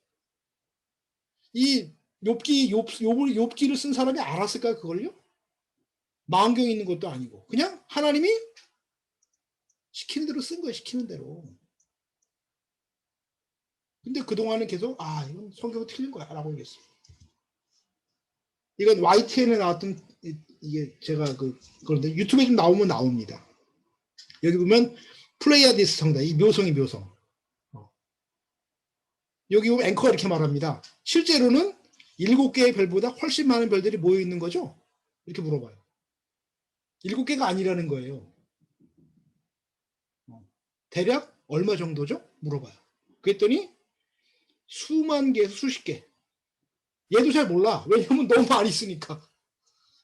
이 욥기를 쓴 사람이 알았을까요? 그걸요? 망경에 있는 것도 아니고 그냥 하나님이 시키는 대로 쓴 거예요. 시키는 대로. 근데 그동안은 계속 이건 성경은 틀린 거야 라고 얘기했어요. 이건 YTN에 나왔던 이게 제가 그런데 유튜브에 좀 나오면 나옵니다. 여기 보면 플레이아디스 성당 이 묘성이 묘성. 여기 보면 앵커가 이렇게 말합니다. 실제로는 7개의 별보다 훨씬 많은 별들이 모여 있는 거죠? 이렇게 물어봐요. 7개가 아니라는 거예요. 대략 얼마 정도죠? 물어봐요. 그랬더니 수만 개에서 수십 개. 얘도 잘 몰라. 왜냐면 너무 많이 쓰니까.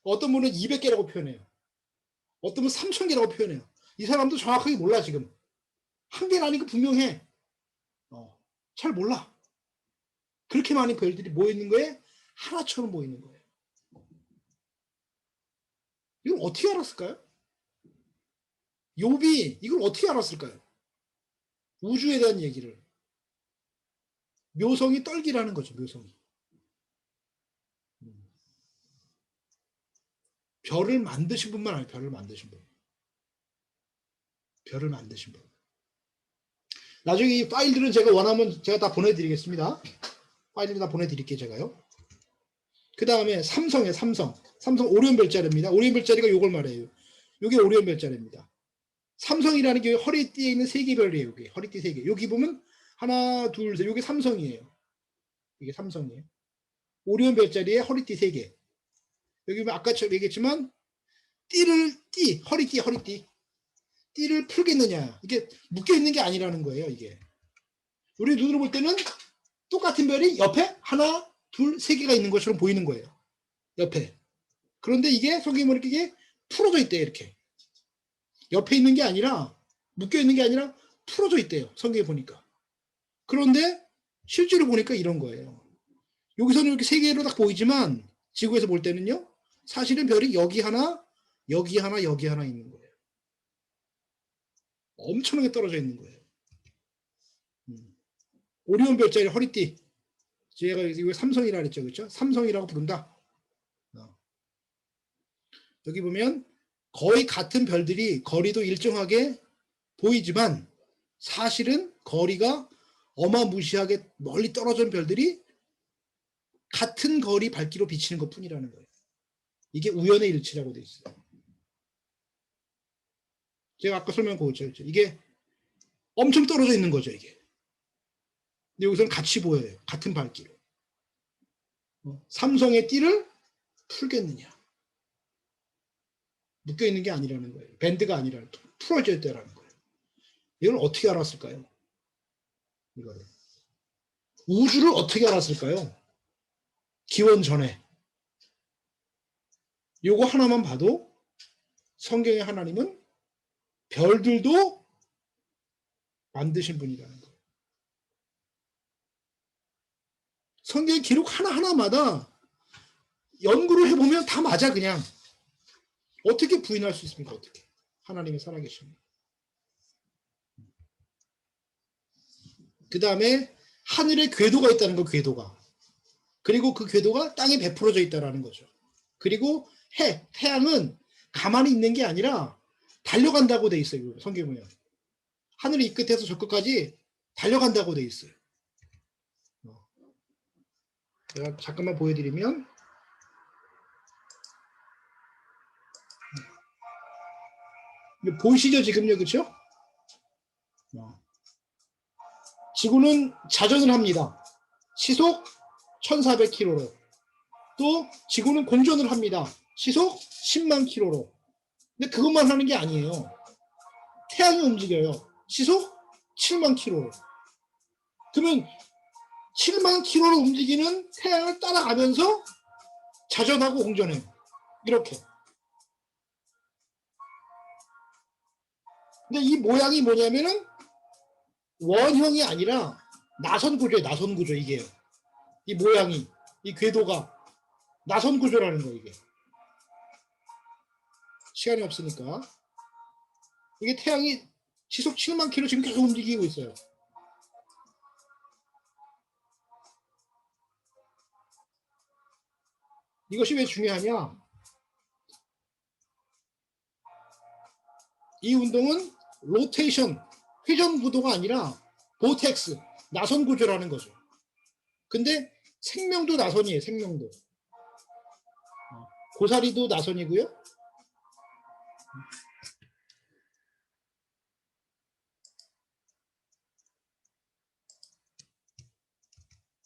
어떤 분은 200개라고 표현해요. 어떤 분은 3,000개라고 표현해요. 이 사람도 정확하게 몰라 지금. 한 개는 아니고 분명해. 잘 몰라. 그렇게 많은 별들이 모여있는 거에 하나처럼 보이는 거예요. 이걸 어떻게 알았을까요? 욥이 이걸 어떻게 알았을까요? 우주에 대한 얘기를. 묘성이 떨기라는 거죠. 묘성이. 별을 만드신 분만 알아요. 별을 만드신 분. 별을 만드신 분. 나중에 이 파일들은 제가 원하면 제가 다 보내드리겠습니다. 파일들 다 보내드릴게요. 제가요. 그 다음에 삼성이에요. 삼성 오리온 별자리입니다. 오리온 별자리가 요걸 말해요. 요게 오리온 별자리입니다. 삼성이라는 게 허리띠에 있는 3개 별이에요. 여기 허리띠 3개. 여기 보면 하나, 둘, 셋. 요게 삼성이에요. 이게 삼성이에요. 오리온 별자리에 허리띠 3개. 여기 보면 아까 얘기했지만 허리띠. 띠를 풀겠느냐. 이게 묶여있는 게 아니라는 거예요. 이게. 우리 눈으로 볼 때는 똑같은 별이 옆에 하나, 둘, 3개가 있는 것처럼 보이는 거예요. 옆에. 그런데 이게 성경에 보니까 이게 풀어져 있대요. 이렇게. 옆에 있는 게 아니라 묶여있는 게 아니라 풀어져 있대요. 성경에 보니까. 그런데 실제로 보니까 이런 거예요. 여기서는 이렇게 3개로 딱 보이지만 지구에서 볼 때는요. 사실은 별이 여기 하나, 여기 하나, 여기 하나 있는 거예요. 엄청나게 떨어져 있는 거예요. 오리온 별자리 허리띠. 제가 이거 삼성이라 그랬죠. 그렇죠? 삼성이라고 부른다. 여기 보면 거의 같은 별들이 거리도 일정하게 보이지만 사실은 거리가 어마무시하게 멀리 떨어진 별들이 같은 거리 밝기로 비치는 것 뿐이라는 거예요. 이게 우연의 일치라고 되어 있어요. 제가 아까 설명한 거죠. 이게 엄청 떨어져 있는 거죠. 이게. 근데 여기서는 같이 보여요. 같은 밝기로. 삼성의 띠를 풀겠느냐. 묶여있는 게 아니라는 거예요. 밴드가 아니라 풀어져 있다라는 거예요. 이걸 어떻게 알았을까요? 이거를. 우주를 어떻게 알았을까요? 기원 전에. 요거 하나만 봐도 성경의 하나님은 별들도 만드신 분이라는 거예요. 성경 기록 하나하나마다 연구를 해보면 다 맞아 그냥. 어떻게 부인할 수 있습니까? 어떻게. 하나님이 살아계십니다. 그 다음에 하늘에 궤도가 있다는 거, 궤도가. 그리고 그 궤도가 땅에 베풀어져 있다는 거죠. 그리고 태양은 가만히 있는 게 아니라 달려간다고 돼 있어요. 성경에 보면. 하늘의 이 끝에서 저 끝까지 달려간다고 돼 있어요. 제가 잠깐만 보여드리면 보이시죠 지금요, 그렇죠? 지구는 자전을 합니다. 시속 1400km로. 또 지구는 공전을 합니다. 시속 10만 km로. 근데 그것만 하는 게 아니에요. 태양이 움직여요. 시속 7만 km로. 그러면 7만 km로 움직이는 태양을 따라가면서 자전하고 공전해요. 이렇게. 근데 이 모양이 뭐냐면은 원형이 아니라 나선 구조예요. 나선 구조 이게요. 이 모양이, 이 궤도가 나선 구조라는 거 이게. 시간이 없으니까. 이게 태양이 시속 7만 km 지금 계속 움직이고 있어요. 이것이 왜 중요하냐? 이 운동은 로테이션, 회전 구도가 아니라 보텍스, 나선 구조라는 거죠. 근데 생명도 나선이에요. 생명도. 고사리도 나선이고요.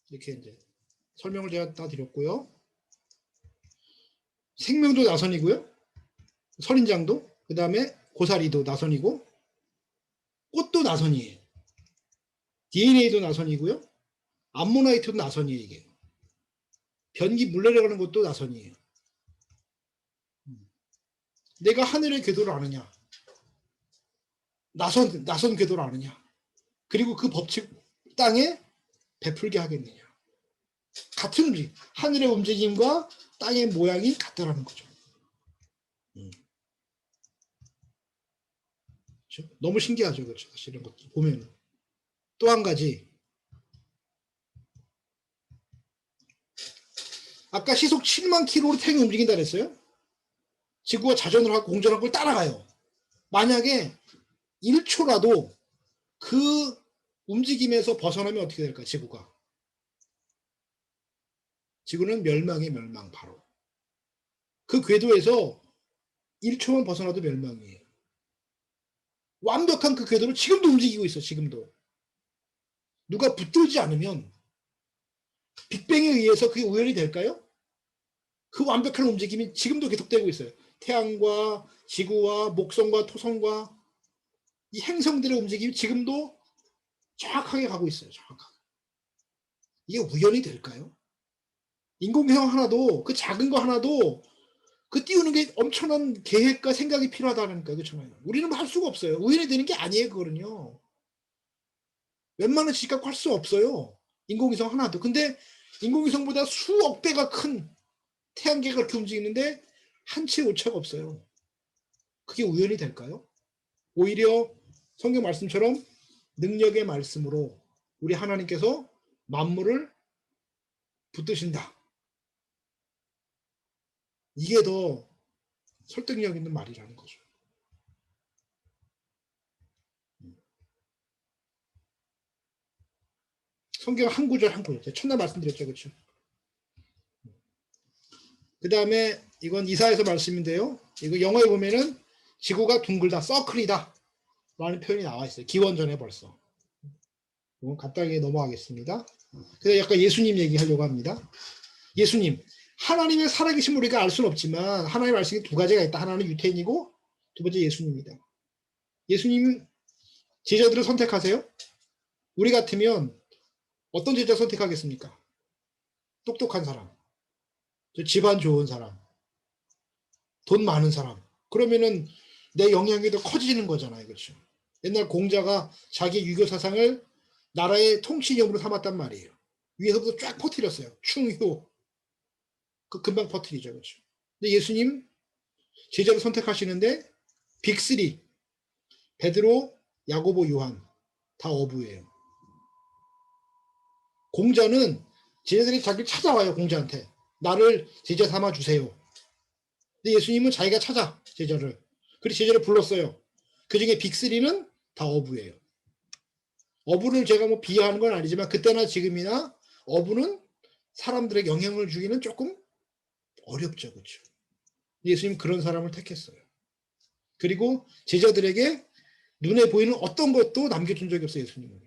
이렇게 이제 설명을 제가 다 드렸고요. 생명도 나선이고요. 선인장도, 그 다음에 고사리도 나선이고, 꽃도 나선이에요. DNA도 나선이고요. 암모나이트도 나선이에요. 이게. 변기 물 내려가는 것도 나선이에요. 내가 하늘의 궤도를 아느냐? 나선 궤도를 아느냐? 그리고 그 법칙 땅에 베풀게 하겠느냐? 같은 움직임, 하늘의 움직임과 땅의 모양이 같다라는 거죠. 그렇죠? 너무 신기하죠, 그렇죠? 사실 이런 것들 보면. 또 한 가지, 아까 시속 7만 킬로로 태양이 움직인다 그랬어요? 지구가 자전을 하고 공전하고 그걸 따라가요. 만약에 1초라도 그 움직임에서 벗어나면 어떻게 될까, 지구가? 지구는 멸망의 멸망, 바로. 그 궤도에서 1초만 벗어나도 멸망이에요. 완벽한 그 궤도를 지금도 움직이고 있어, 지금도. 누가 붙들지 않으면 빅뱅에 의해서 그게 우연이 될까요? 그 완벽한 움직임이 지금도 계속되고 있어요. 태양과 지구와 목성과 토성과 이 행성들의 움직임이 지금도 정확하게 가고 있어요. 정확하게. 이게 우연이 될까요? 인공위성 하나도, 그 작은 거 하나도 그 띄우는 게 엄청난 계획과 생각이 필요하다니까. 그렇잖아요. 우리는 할 수가 없어요. 우연히 되는 게 아니에요. 그거는요. 웬만한 지식 할 수 없어요. 인공위성 하나도. 근데 인공위성보다 수억 배가 큰 태양계가 그렇게 움직이는데 한 채 오차가 없어요. 그게 우연이 될까요? 오히려 성경 말씀처럼 능력의 말씀으로 우리 하나님께서 만물을 붙드신다. 이게 더 설득력 있는 말이라는 거죠. 성경 한 구절 한 구절. 첫날 말씀드렸죠. 그렇죠? 그 다음에 이건 이사야서 말씀인데요. 이거 영어에 보면은 지구가 둥글다, 서클이다 라는 표현이 나와 있어요. 기원전에 벌써. 이건 간단하게 넘어가겠습니다. 그래서 약간 예수님 얘기하려고 합니다. 예수님, 하나님의 살아계신 우리가 알 수는 없지만 하나님의 말씀이 두 가지가 있다. 하나는 유태인이고 두 번째 예수님입니다. 예수님 제자들을 선택하세요? 우리 같으면 어떤 제자 선택하겠습니까? 똑똑한 사람, 집안 좋은 사람, 돈 많은 사람. 그러면은 내 영향이 더 커지는 거잖아요. 그렇죠? 옛날 공자가 자기 유교 사상을 나라의 통치용으로 삼았단 말이에요. 위에서부터 쫙 퍼뜨렸어요. 충효. 그 금방 퍼뜨리죠. 그렇죠? 근데 예수님 제자를 선택하시는데 빅3 베드로, 야고보, 요한 다 어부예요. 공자는 제자들이 자기를 찾아와요. 공자한테. 나를 제자 삼아 주세요. 근데 예수님은 자기가 찾아 제자를. 그리고 제자를 불렀어요. 그중에 빅3는 다 어부예요. 어부를 제가 뭐 비하하는 건 아니지만 그때나 지금이나 어부는 사람들에게 영향을 주기는 조금 어렵죠. 그렇죠? 예수님 그런 사람을 택했어요. 그리고 제자들에게 눈에 보이는 어떤 것도 남겨준 적이 없어요. 예수님은.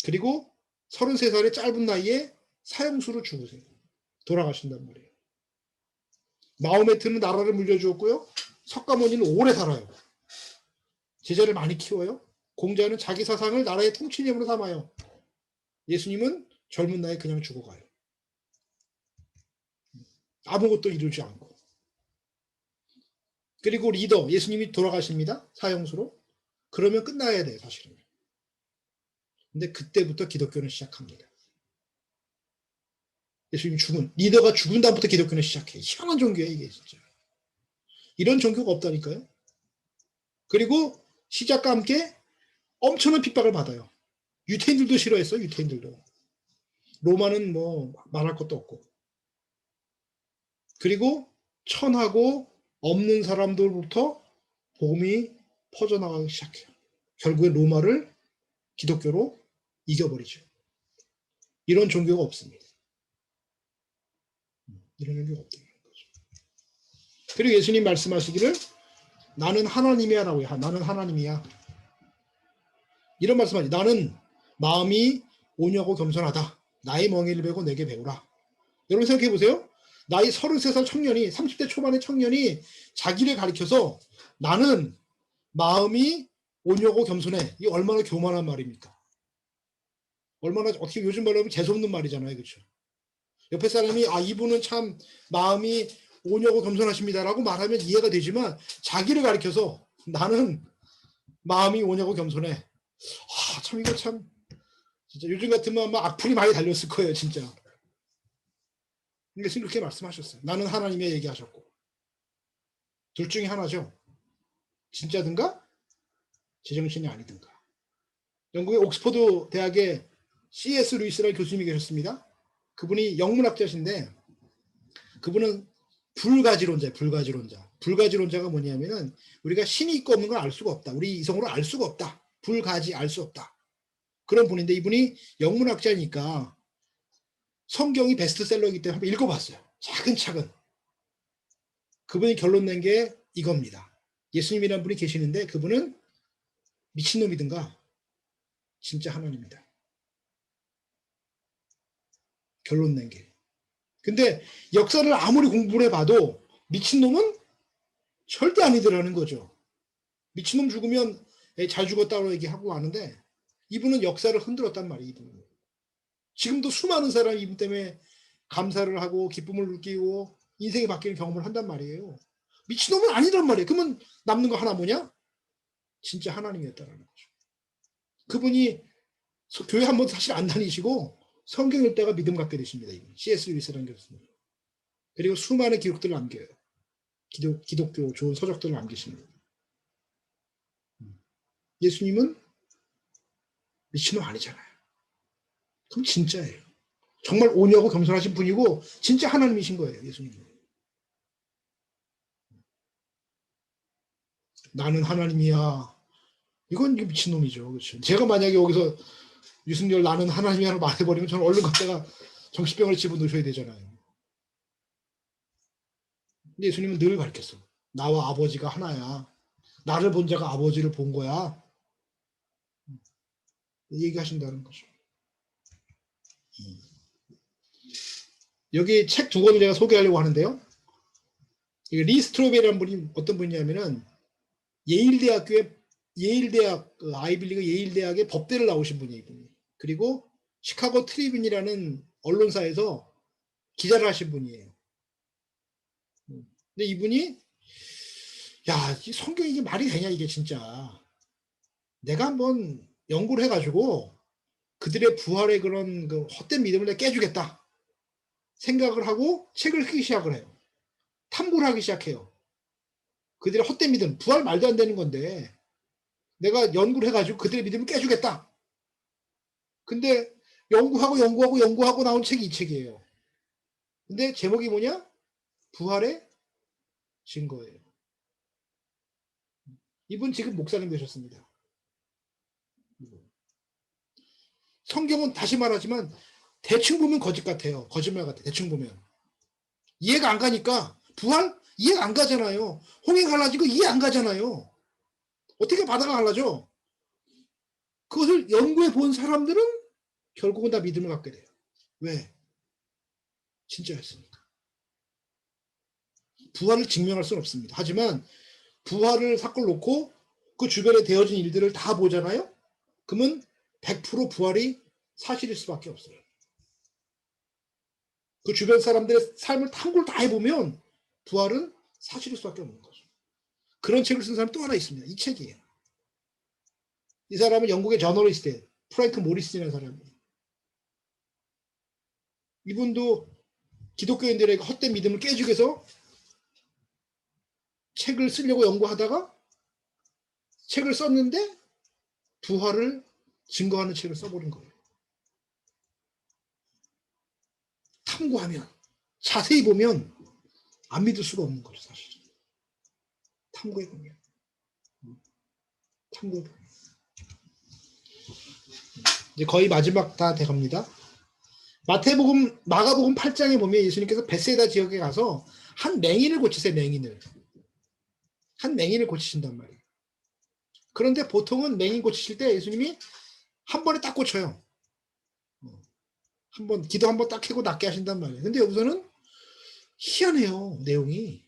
그리고 33살의 짧은 나이에 사형수로 죽으세요. 돌아가신단 말이에요. 마호메트는 나라를 물려주었고요. 석가모니는 오래 살아요. 제자를 많이 키워요. 공자는 자기 사상을 나라의 통치념으로 삼아요. 예수님은 젊은 나이에 그냥 죽어가요. 아무것도 이루지 않고. 그리고 리더, 예수님이 돌아가십니다. 사형수로. 그러면 끝나야 돼요, 사실은. 근데 그때부터 기독교는 시작합니다. 예수님 리더가 죽은 다음부터 기독교는 시작해. 희한한 종교예요, 이게 진짜. 이런 종교가 없다니까요. 그리고 시작과 함께 엄청난 핍박을 받아요. 유태인들도 싫어했어요, 유태인들도. 로마는 뭐 말할 것도 없고. 그리고 천하고 없는 사람들부터 복음이 퍼져나가기 시작해요. 결국에 로마를 기독교로 이겨버리죠. 이런 종교가 없습니다. 이런 종교가 없다는 거죠. 그리고 예수님 말씀하시기를 나는 하나님이야 라고 해요. 나는 하나님이야. 이런 말씀하지. 나는 마음이 온유하고 겸손하다. 나의 멍에를 베고 내게 배우라. 여러분 생각해 보세요. 나이 33살 청년이 30대 초반의 청년이 자기를 가리켜서 나는 마음이 온유하고 겸손해. 이게 얼마나 교만한 말입니까? 얼마나 어떻게 요즘 말로 하면 재수없는 말이잖아요. 그렇죠? 옆에 사람이 이분은 참 마음이 온유하고 겸손하십니다라고 말하면 이해가 되지만 자기를 가리켜서 나는 마음이 온유하고 겸손해. 참 이거 참 진짜 요즘 같으면 아마 악플이 많이 달렸을 거예요. 진짜. 예수님 그렇게 말씀하셨어요. 나는 하나님의 얘기하셨고. 둘 중에 하나죠. 진짜든가 제정신이 아니든가. 영국의 옥스퍼드 대학의 C.S. 루이스라는 교수님이 계셨습니다. 그분이 영문학자신데 그분은 불가지론자예요. 불가지론자. 불가지론자가 뭐냐면은 우리가 신이 있고 없는 걸 알 수가 없다. 우리 이성으로 알 수가 없다. 불가지 알 수 없다. 그런 분인데 이분이 영문학자니까 성경이 베스트셀러이기 때문에 한번 읽어봤어요. 차근차근. 그분이 결론 낸 게 이겁니다. 예수님이라는 분이 계시는데 그분은 미친놈이든가 진짜 하나님이다. 결론 낸 게. 근데 역사를 아무리 공부를 해봐도 미친놈은 절대 아니더라는 거죠. 미친놈 죽으면 잘 죽었다고 얘기하고 하는데 이분은 역사를 흔들었단 말이에요. 이분은. 지금도 수많은 사람이 이분 때문에 감사를 하고 기쁨을 느끼고 인생이 바뀌는 경험을 한단 말이에요. 미친놈은 아니란 말이에요. 그러면 남는 거 하나 뭐냐? 진짜 하나님이었다라는 거죠. 그분이 교회 한 번도 사실 안 다니시고 성경 읽다가 믿음 갖게 되십니다. C.S. 루이스라는 교수님. 그리고 수많은 기록들을 남겨요. 기독교 좋은 서적들을 남기십니다. 예수님은 미친놈 아니잖아요. 그럼 진짜예요. 정말 온유하고 겸손하신 분이고 진짜 하나님이신 거예요. 예수님은. 나는 하나님이야. 이건 미친놈이죠. 그렇죠? 제가 만약에 여기서 유승열 나는 하나님이야를 말해버리면 저는 얼른 갔다가 정신병을 집어넣으셔야 되잖아요. 근데 예수님은 늘 가르쳤어. 나와 아버지가 하나야. 나를 본 자가 아버지를 본 거야. 얘기하신다는 거죠. 여기 책 두 권을 제가 소개하려고 하는데요. 리 스트로베리라는 분이 어떤 분이냐면은 예일대학 아이빌리그 예일대학의 법대를 나오신 분이에요. 이분이. 그리고 시카고 트리뷴이라는 언론사에서 기자를 하신 분이에요. 근데 이분이 성경이 이게 말이 되냐 이게 진짜. 내가 한번 연구를 해가지고 그들의 부활의 그런 그 헛된 믿음을 내가 깨주겠다 생각을 하고 책을 쓰기 시작을 해요. 탐구를 하기 시작해요. 그들의 헛된 믿음, 부활 말도 안 되는 건데 내가 연구를 해가지고 그들의 믿음을 깨주겠다. 근데 연구하고 나온 책이 이 책이에요. 근데 제목이 뭐냐? 부활의 증거예요. 이분 지금 목사님 되셨습니다. 성경은 다시 말하지만 대충 보면 거짓 같아요. 거짓말 같아. 대충 보면. 이해가 안 가니까 부활? 이해가 안 가잖아요. 홍해 갈라진 거 이해 안 가잖아요. 어떻게 바다가 갈라져? 그것을 연구해 본 사람들은 결국은 다 믿음을 갖게 돼요. 왜? 진짜였으니까. 부활을 증명할 수는 없습니다. 하지만 부활을 사건을 놓고 그 주변에 되어진 일들을 다 보잖아요. 그러면 100% 부활이 사실일 수밖에 없어요. 그 주변 사람들의 삶을 탐구를 다 해보면 부활은 사실일 수밖에 없는 거죠. 그런 책을 쓴 사람 또 하나 있습니다. 이 책이에요. 이 사람은 영국의 저널리스트예요. 프랭크 모리슨이라는 사람이에요. 이분도 기독교인들에게 헛된 믿음을 깨주기 위해서 책을 쓰려고 연구하다가 책을 썼는데 부활을 증거하는 책을 써버린 거예요. 탐구하면 자세히 보면 안 믿을 수가 없는 거죠. 사실 탐구해보면 이제 거의 마지막 다 돼갑니다. 마가복음 8장에 보면 예수님께서 베세다 지역에 가서 한 맹인을 고치세요. 한 맹인을 고치신단 말이에요. 그런데 보통은 맹인 고치실 때 예수님이 한 번에 딱 고쳐요. 기도 한 번 딱 하고 낫게 하신단 말이에요. 근데 여기서는 희한해요. 내용이.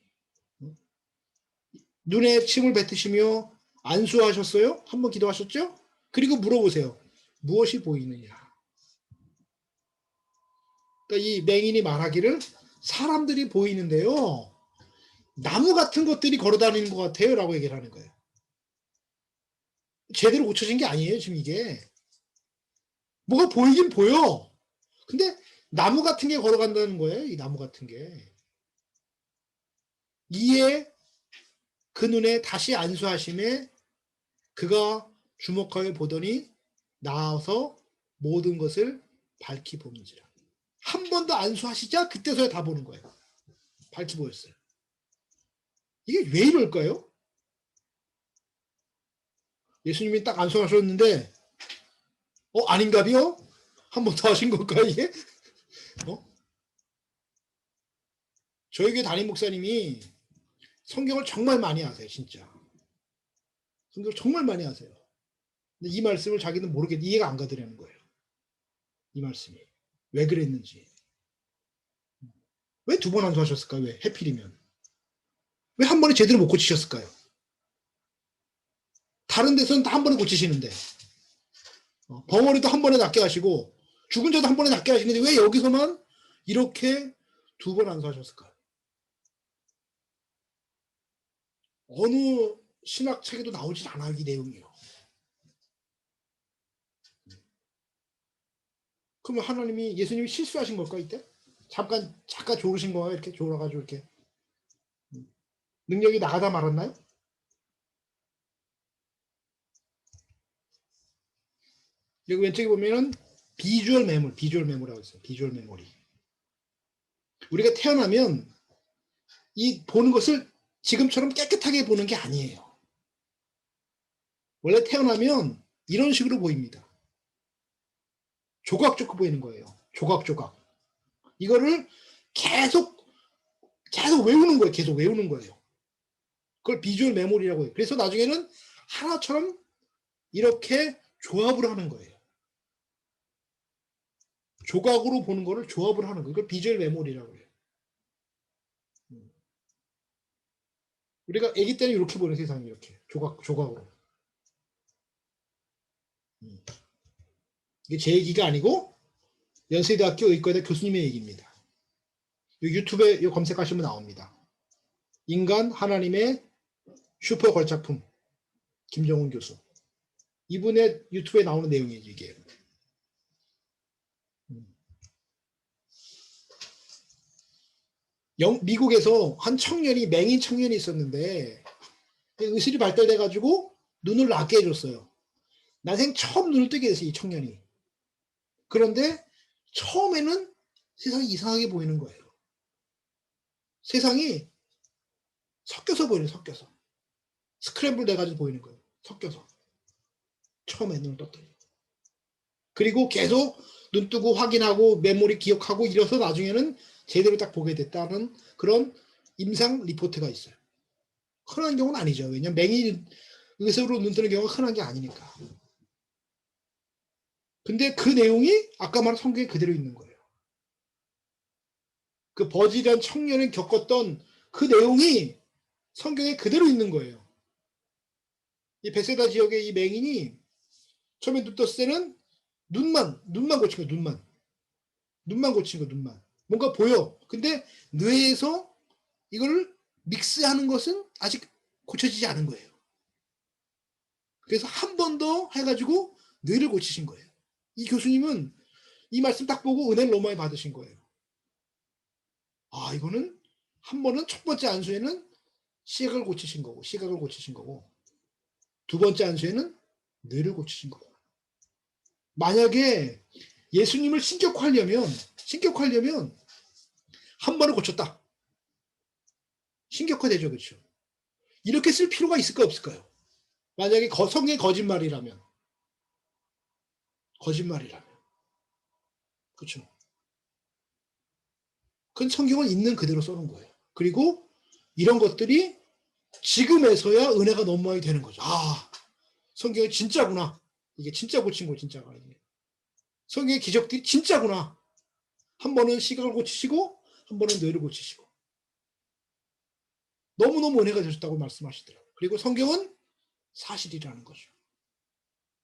눈에 침을 뱉으시며 안수하셨어요? 한번 기도하셨죠? 그리고 물어보세요. 무엇이 보이느냐? 그러니까 이 맹인이 말하기를 사람들이 보이는데요. 나무 같은 것들이 걸어다니는 것 같아요. 라고 얘기를 하는 거예요. 제대로 고쳐진 게 아니에요. 지금 이게. 뭐가 보이긴 보여. 근데 나무 같은 게 걸어간다는 거예요. 이 나무 같은 게. 이에 그 눈에 다시 안수하심에 그가 주목하여 보더니 나와서 모든 것을 밝히 보는지라. 한 번 더 안수하시자 그때서야 다 보는 거예요. 밝히 보였어요. 이게 왜 이럴까요? 예수님이 딱 안수하셨는데 아닌가비요? 한 번 더 하신 걸까 이게? 저희 교회 담임 목사님이 성경을 정말 많이 아세요. 진짜. 성경을 정말 많이 아세요. 근데 이 말씀을 자기는 모르겠 이해가 안 가더라는 거예요. 이 말씀이. 왜 그랬는지. 왜 두 번 안수하셨을까요? 왜? 해필이면. 왜 한 번에 제대로 못 고치셨을까요? 다른 데서는 다 한 번에 고치시는데 벙어리도 한 번에 낫게 하시고 죽은 자도 한 번에 낫게 하시는데 왜 여기서만 이렇게 두 번 안수하셨을까요? 어느 신학책에도 나오질 않아요. 이 내용이요. 그러면 하나님이 예수님이 실수하신 걸까 이때? 잠깐 졸으신 거예요? 이렇게 졸아가지고 이렇게 능력이 나가다 말았나요? 여기 왼쪽에 보면은 비주얼 메모라고 있어요. 비주얼 메모리. 우리가 태어나면 이 보는 것을 지금처럼 깨끗하게 보는 게 아니에요. 원래 태어나면 이런 식으로 보입니다. 조각조각 보이는 거예요. 조각조각. 이거를 계속 외우는 거예요. 계속 외우는 거예요. 그걸 비주얼 메모리라고 해요. 그래서 나중에는 하나처럼 이렇게 조합을 하는 거예요. 조각으로 보는 거를 조합을 하는 거예요. 이걸 비주얼 메모리라고 해요. 우리가 아기 때는 이렇게 보는 세상이 이렇게 조각으로. 이게 제 얘기가 아니고 연세대학교 의과대 교수님의 얘기입니다. 유튜브에 검색하시면 나옵니다. 인간 하나님의 슈퍼 걸작품 김정훈 교수. 이분의 유튜브에 나오는 내용이죠 이게. 미국에서 한 청년이 맹인 청년이 있었는데 의술이 발달돼 가지고 눈을 낫게 해줬어요. 난생 처음 눈을 뜨게 됐어요 이 청년이. 그런데 처음에는 세상이 이상하게 보이는 거예요. 세상이 섞여서 보이는 섞여서 스크램블 돼가지고 보이는 거예요. 섞여서 처음에 눈을 떴더니 그리고 계속 눈 뜨고 확인하고 메모리 기억하고 이래서 나중에는 제대로 딱 보게 됐다는 그런 임상 리포트가 있어요. 흔한 경우는 아니죠. 왜냐면 맹인 의사로 눈 뜨는 경우가 흔한 게 아니니까. 근데 그 내용이 아까 말한 성경에 그대로 있는 거예요. 그 버지란 청년이 겪었던 그 내용이 성경에 그대로 있는 거예요. 이 베세다 지역의 이 맹인이 처음에 눈 떴을 때는 눈만 고친 거예요. 눈만 고친 거 눈만. 뭔가 보여. 근데 뇌에서 이걸 믹스하는 것은 아직 고쳐지지 않은 거예요. 그래서 한 번 더 해가지고 뇌를 고치신 거예요. 이 교수님은 이 말씀 딱 보고 은혜를 너무 많이 받으신 거예요. 아, 이거는 한 번은 첫 번째 안수에는 시각을 고치신 거고 두 번째 안수에는 뇌를 고치신 거고. 만약에 예수님을 신격화하려면 한 번을 고쳤다. 신격화되죠, 그렇죠? 이렇게 쓸 필요가 있을까 없을까요? 만약에 성경이 거짓말이라면, 그렇죠? 그건 성경은 있는 그대로 써놓은 거예요. 그리고 이런 것들이 지금에서야 은혜가 너무 많이 되는 거죠. 아, 성경이 진짜구나. 이게 진짜 고친 거 진짜가 이게. 성경의 기적들이 진짜구나. 한 번은 시각을 고치시고 한 번은 뇌를 고치시고 너무너무 은혜가 되셨다고 말씀하시더라고요. 그리고 성경은 사실이라는 거죠.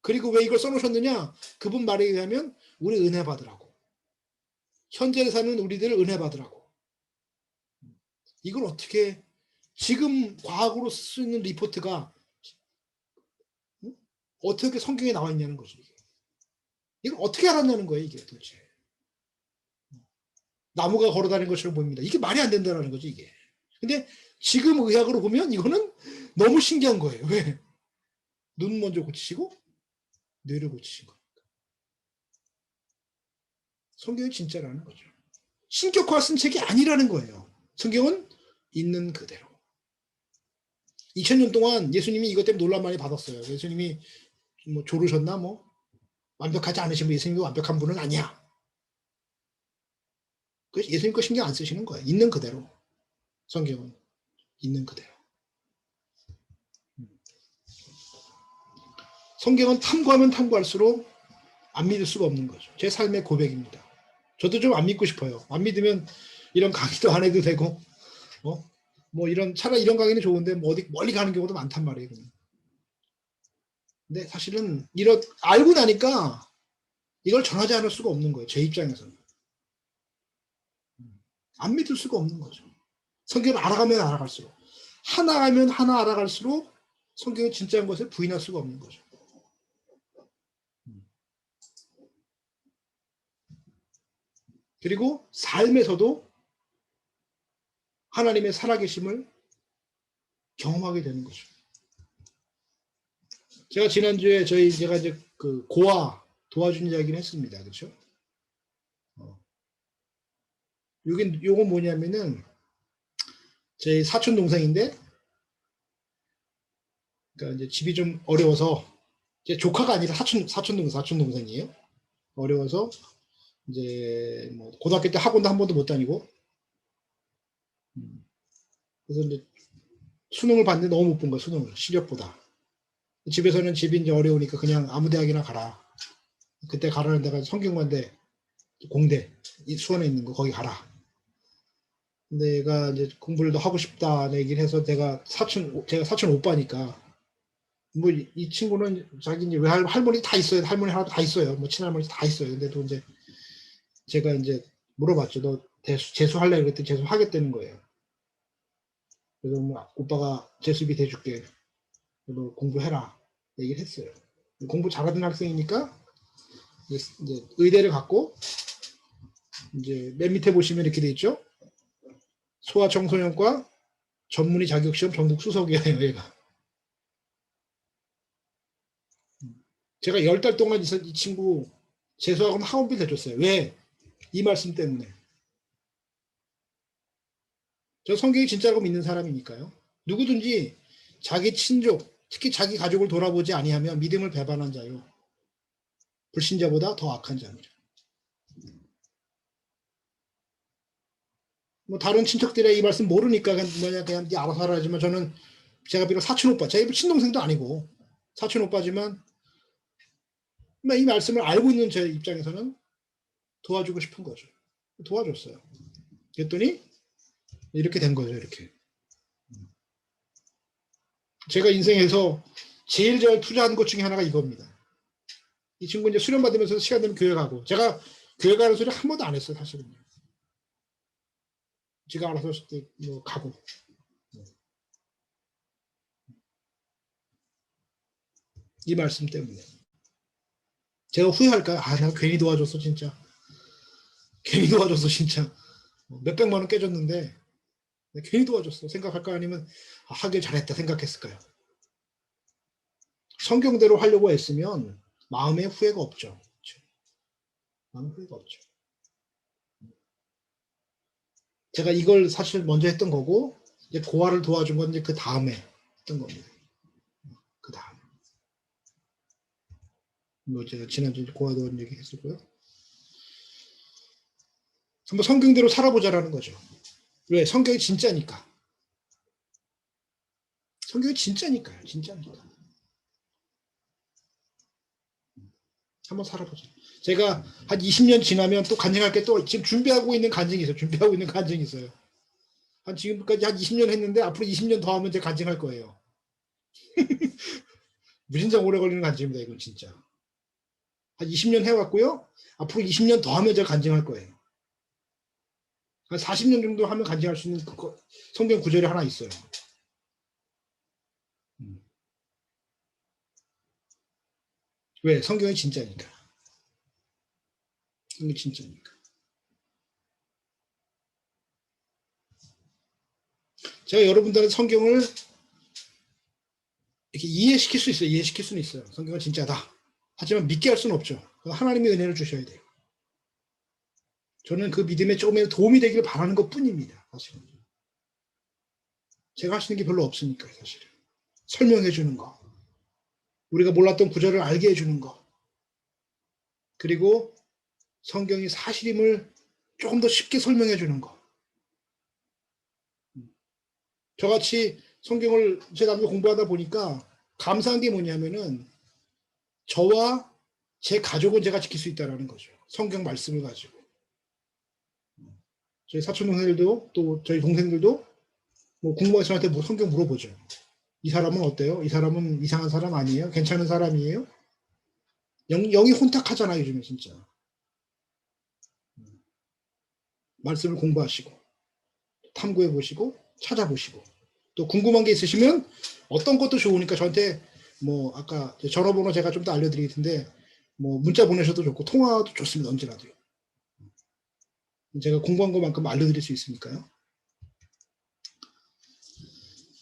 그리고 왜 이걸 써놓으셨느냐? 그분 말에 의하면 우리 은혜 받으라고. 현재 사는 우리들 은혜 받으라고. 이걸 어떻게 지금 과학으로 쓸 수 있는 리포트가 어떻게 성경에 나와 있냐는 거죠. 이걸 어떻게 알았냐는 거예요. 이게 도대체. 나무가 걸어다니는 것처럼 보입니다. 이게 말이 안 된다는 거죠. 이게. 근데 지금 의학으로 보면 이거는 너무 신기한 거예요. 왜? 눈 먼저 고치시고 뇌를 고치신 거예요. 성경이 진짜라는 거죠. 신격화 쓴 책이 아니라는 거예요. 성경은 있는 그대로. 2000년 동안 예수님이 이것 때문에 논란 많이 받았어요. 예수님이 뭐 조르셨나 뭐 완벽하지 않으시면 예수님이 완벽한 분은 아니야. 그래서 예수님 거 신경 안 쓰시는 거예요. 있는 그대로. 성경은 있는 그대로. 성경은 탐구하면 탐구할수록 안 믿을 수가 없는 거죠. 제 삶의 고백입니다. 저도 좀 안 믿고 싶어요. 안 믿으면 이런 강의도 안 해도 되고, 뭐 이런 차라리 이런 강의는 좋은데 뭐 어디 멀리 가는 경우도 많단 말이에요. 그냥. 근데 사실은 알고 나니까 이걸 전하지 않을 수가 없는 거예요. 제 입장에서는. 안 믿을 수가 없는 거죠. 성경을 알아가면 알아갈수록. 하나 하면 하나 알아갈수록 성경이 진짜인 것을 부인할 수가 없는 거죠. 그리고 삶에서도 하나님의 살아계심을 경험하게 되는 거죠. 제가 지난주에 제가 이제 그 고아 도와준 이야기를 했습니다. 그렇죠? 요건 뭐냐면은 제 사촌 동생인데, 그러니까 이제 집이 좀 어려워서 제 조카가 아니라 사촌 동생이에요. 어려워서 이제 뭐 고등학교 때 학원도 한 번도 못 다니고, 그래서 이제 수능을 봤는데 너무 못 본 거야. 수능을 시력보다. 집에서는 집이 이제 어려우니까 그냥 아무 대학이나 가라. 그때 가라는 데가 성균관대 공대 수원에 있는 거 거기 가라. 근데 얘가 이제 공부를 더 하고 싶다는 얘기를 해서 제가 사촌 오빠니까 뭐 이 친구는 자기 이제 할머니 다 있어요. 할머니 하나도 다 있어요. 뭐 친할머니 다 있어요. 근데도 이제 제가 이제 물어봤죠. 너 재수할래? 그랬더니 재수하겠다는 거예요. 그래서 뭐 오빠가 재수비 대줄게. 너 공부해라. 얘기를 했어요. 공부 잘하던 학생이니까 이제 의대를 갔고, 이제 맨 밑에 보시면 이렇게 돼 있죠. 소아청소년과 전문의 자격시험 전국 수석이에요, 얘가. 제가 10달 동안 이 친구 재수학원 학원비 대줬어요. 왜? 이 말씀 때문에. 저 성경이 진짜라고 믿는 사람이니까요. 누구든지 자기 친족, 특히 자기 가족을 돌아보지 아니하면 믿음을 배반한 자요. 불신자보다 더 악한 자입니다. 뭐 다른 친척들의 이 말씀 모르니까 그냥 네 알아서 하라지만, 저는 제가 비록 사촌 오빠, 제 친동생도 아니고 사촌 오빠지만 이 말씀을 알고 있는 제 입장에서는 도와주고 싶은 거죠. 도와줬어요. 그랬더니 이렇게 된 거죠. 이렇게. 제가 인생에서 제일 잘 투자한 것 중에 하나가 이겁니다. 이 친구 이제 수련 받으면서 시간 되면 교회 가고, 제가 교회 가는 소리 한 번도 안 했어요. 사실은요. 제가 알아서 뭐 가고. 이 말씀 때문에. 제가 후회할까요? 내가 괜히 도와줬어 진짜. 괜히 도와줬어 진짜. 몇백만 원 깨졌는데 괜히 도와줬어 생각할까? 아니면 하길 잘했다 생각했을까요? 성경대로 하려고 했으면 마음에 후회가 없죠. 마음에 후회가 없죠. 제가 이걸 사실 먼저 했던 거고, 이제 고아를 도와준 건 이제 그 다음에 했던 겁니다. 그 다음에. 뭐 제가 지난주에 고아 도와준 얘기 했었고요. 한번 성경대로 살아보자라는 거죠. 왜? 성경이 진짜니까. 성경이 진짜니까요. 진짜니까. 한번 살아보자. 제가 한 20년 지나면 또 간증할 게 또 지금 준비하고 있는 간증이 있어요. 한 지금까지 한 20년 했는데 앞으로 20년 더 하면 제가 간증할 거예요. 무진장 오래 걸리는 간증입니다. 이건 진짜. 한 20년 해왔고요. 앞으로 20년 더 하면 제가 간증할 거예요. 한 40년 정도 하면 간증할 수 있는 성경 구절이 하나 있어요. 왜? 성경이 진짜니까. 성경이 진짜니까. 제가 여러분들한테 성경을 이렇게 이해시킬 수 있어요. 이해시킬 수는 있어요. 성경은 진짜다. 하지만 믿게 할 수는 없죠. 하나님의 은혜를 주셔야 돼요. 저는 그 믿음에 조금이라도 도움이 되기를 바라는 것 뿐입니다. 사실은. 제가 할 수 있는 게 별로 없으니까 사실은. 설명해 주는 거. 우리가 몰랐던 구절을 알게 해주는 거. 그리고 성경이 사실임을 조금 더 쉽게 설명해 주는 거. 저같이 성경을 제가 공부하다 보니까 감사한 게 뭐냐면은 저와 제 가족은 제가 지킬 수 있다는 거죠. 성경 말씀을 가지고. 저희 사촌 동생들도 또 저희 동생들도 뭐 궁금해서 저한테 뭐 성경 물어보죠. 이 사람은 어때요? 이 사람은 이상한 사람 아니에요? 괜찮은 사람이에요? 영이 혼탁하잖아요, 요즘에 진짜. 말씀을 공부하시고 탐구해 보시고 찾아보시고 또 궁금한 게 있으시면 어떤 것도 좋으니까 저한테 뭐 아까 전화번호 제가 좀 더 알려드릴 텐데 뭐 문자 보내셔도 좋고 통화도 좋습니다. 언제라도요. 제가 공부한 것만큼 알려드릴 수 있으니까요.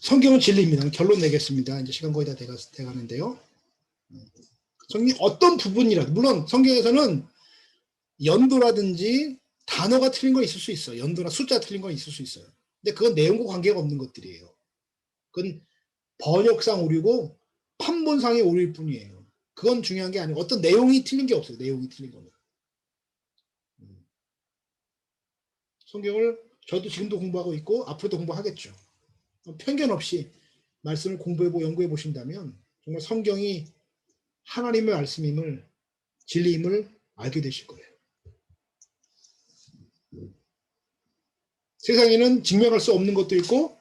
성경은 진리입니다. 결론 내겠습니다. 이제 시간 거의 다 돼가는데요. 성경 어떤 부분이라도 물론 성경에서는 연도라든지 단어가 틀린 거 있을 수 있어요. 연도나 숫자 틀린 건 있을 수 있어요. 근데 그건 내용과 관계가 없는 것들이에요. 그건 번역상 오류고 판본상의 오류일 뿐이에요. 그건 중요한 게 아니고 어떤 내용이 틀린 게 없어요. 내용이 틀린 거는. 성경을 저도 지금도 공부하고 있고 앞으로도 공부하겠죠. 편견 없이 말씀을 공부해보고 연구해 보신다면 정말 성경이 하나님의 말씀임을 진리임을 알게 되실 거예요. 세상에는 증명할 수 없는 것도 있고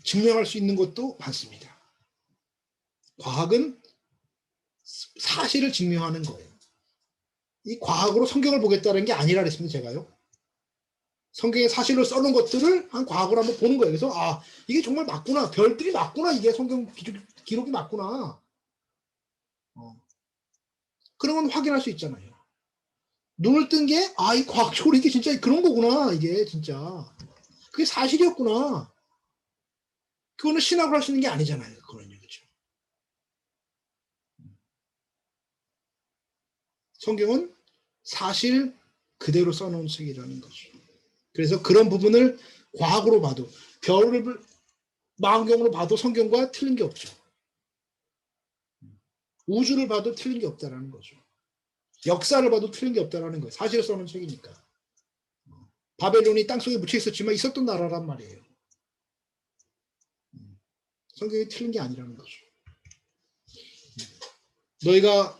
증명할 수 있는 것도 많습니다. 과학은 사실을 증명하는 거예요. 이 과학으로 성경을 보겠다는 게 아니라 그랬습니다. 제가요. 성경에 사실로 써놓은 것들을 한 과학으로 한번 보는 거예요. 그래서 아 이게 정말 맞구나. 별들이 맞구나. 이게 성경 기록이 맞구나. 그러면 확인할 수 있잖아요. 눈을 뜬 게 아 이 과학적으로 이게 진짜 그런 거구나. 이게 진짜 그게 사실이었구나. 그거는 신학을 할 수 있는 게 아니잖아요. 그거는요. 그렇죠? 성경은 사실 그대로 써놓은 책이라는 거죠. 그래서 그런 부분을 과학으로 봐도 별을 망원경으로 봐도 성경과 틀린 게 없죠. 우주를 봐도 틀린 게 없다라는 거죠. 역사를 봐도 틀린 게 없다라는 거예요. 사실을 써놓은 책이니까. 바벨론이 땅속에 묻혀 있었지만 있었던 나라란 말이에요. 성경이 틀린 게 아니라는 거죠. 너희가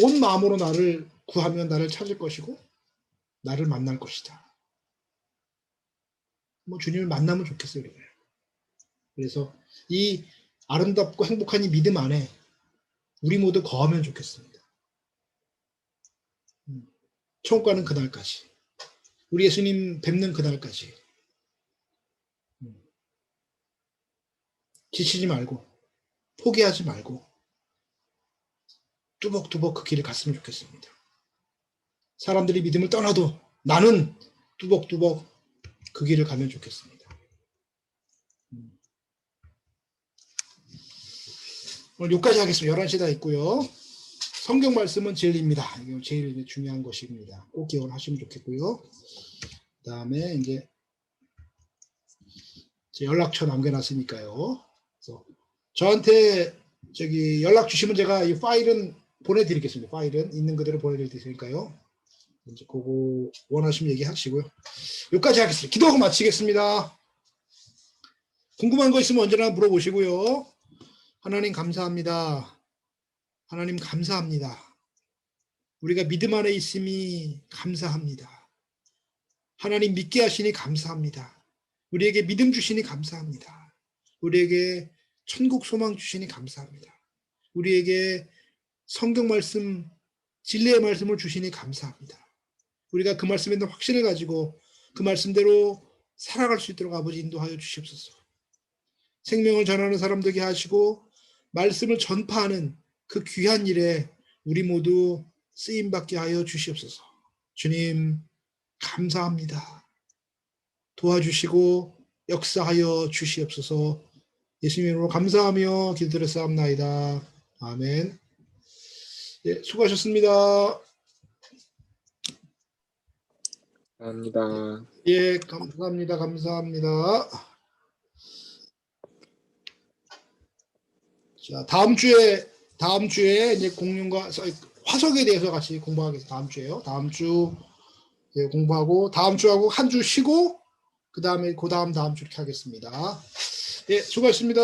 온 마음으로 나를 구하면 나를 찾을 것이고 나를 만날 것이다. 뭐 주님을 만나면 좋겠어요. 그래서 이 아름답고 행복한 이 믿음 안에 우리 모두 거하면 좋겠습니다. 천국 가는 그날까지 우리 예수님 뵙는 그날까지 지치지 말고 포기하지 말고 뚜벅뚜벅 그 길을 갔으면 좋겠습니다. 사람들이 믿음을 떠나도 나는 뚜벅뚜벅 그 길을 가면 좋겠습니다. 오늘 여기까지 하겠습니다. 11시 다 있고요. 성경 말씀은 진리입니다. 이게 제일 중요한 것입니다. 꼭 기억을 하시면 좋겠고요. 그 다음에 이제 제 연락처 남겨놨으니까요. 그래서 저한테 저기 연락 주시면 제가 이 파일은 보내드리겠습니다. 파일은 있는 그대로 보내드릴 테니까요. 이제 그거 원하시면 얘기하시고요. 여기까지 하겠습니다. 기도하고 마치겠습니다. 궁금한 거 있으면 언제나 물어보시고요. 하나님 감사합니다. 하나님 감사합니다. 우리가 믿음 안에 있음이 감사합니다. 하나님 믿게 하시니 감사합니다. 우리에게 믿음 주시니 감사합니다. 우리에게 천국 소망 주시니 감사합니다. 우리에게 성경 말씀, 진리의 말씀을 주시니 감사합니다. 우리가 그 말씀에 대한 확신을 가지고 그 말씀대로 살아갈 수 있도록 아버지 인도하여 주시옵소서. 생명을 전하는 사람 되게 하시고 말씀을 전파하는 그 귀한 일에 우리 모두 쓰임받게 하여 주시옵소서. 주님 감사합니다. 도와주시고 역사하여 주시옵소서. 예수님 이름으로 감사하며 기도드렸사옵나이다. 아멘. 예, 수고하셨습니다. 감사합니다. 예, 감사합니다. 감사합니다. 자, 다음 주에 이제 공룡과 화석에 대해서 같이 공부하겠습니다. 다음 주에요. 다음 주 예, 공부하고 다음 주하고 한 주 쉬고 그 다음 주 이렇게 하겠습니다. 예, 수고하셨습니다.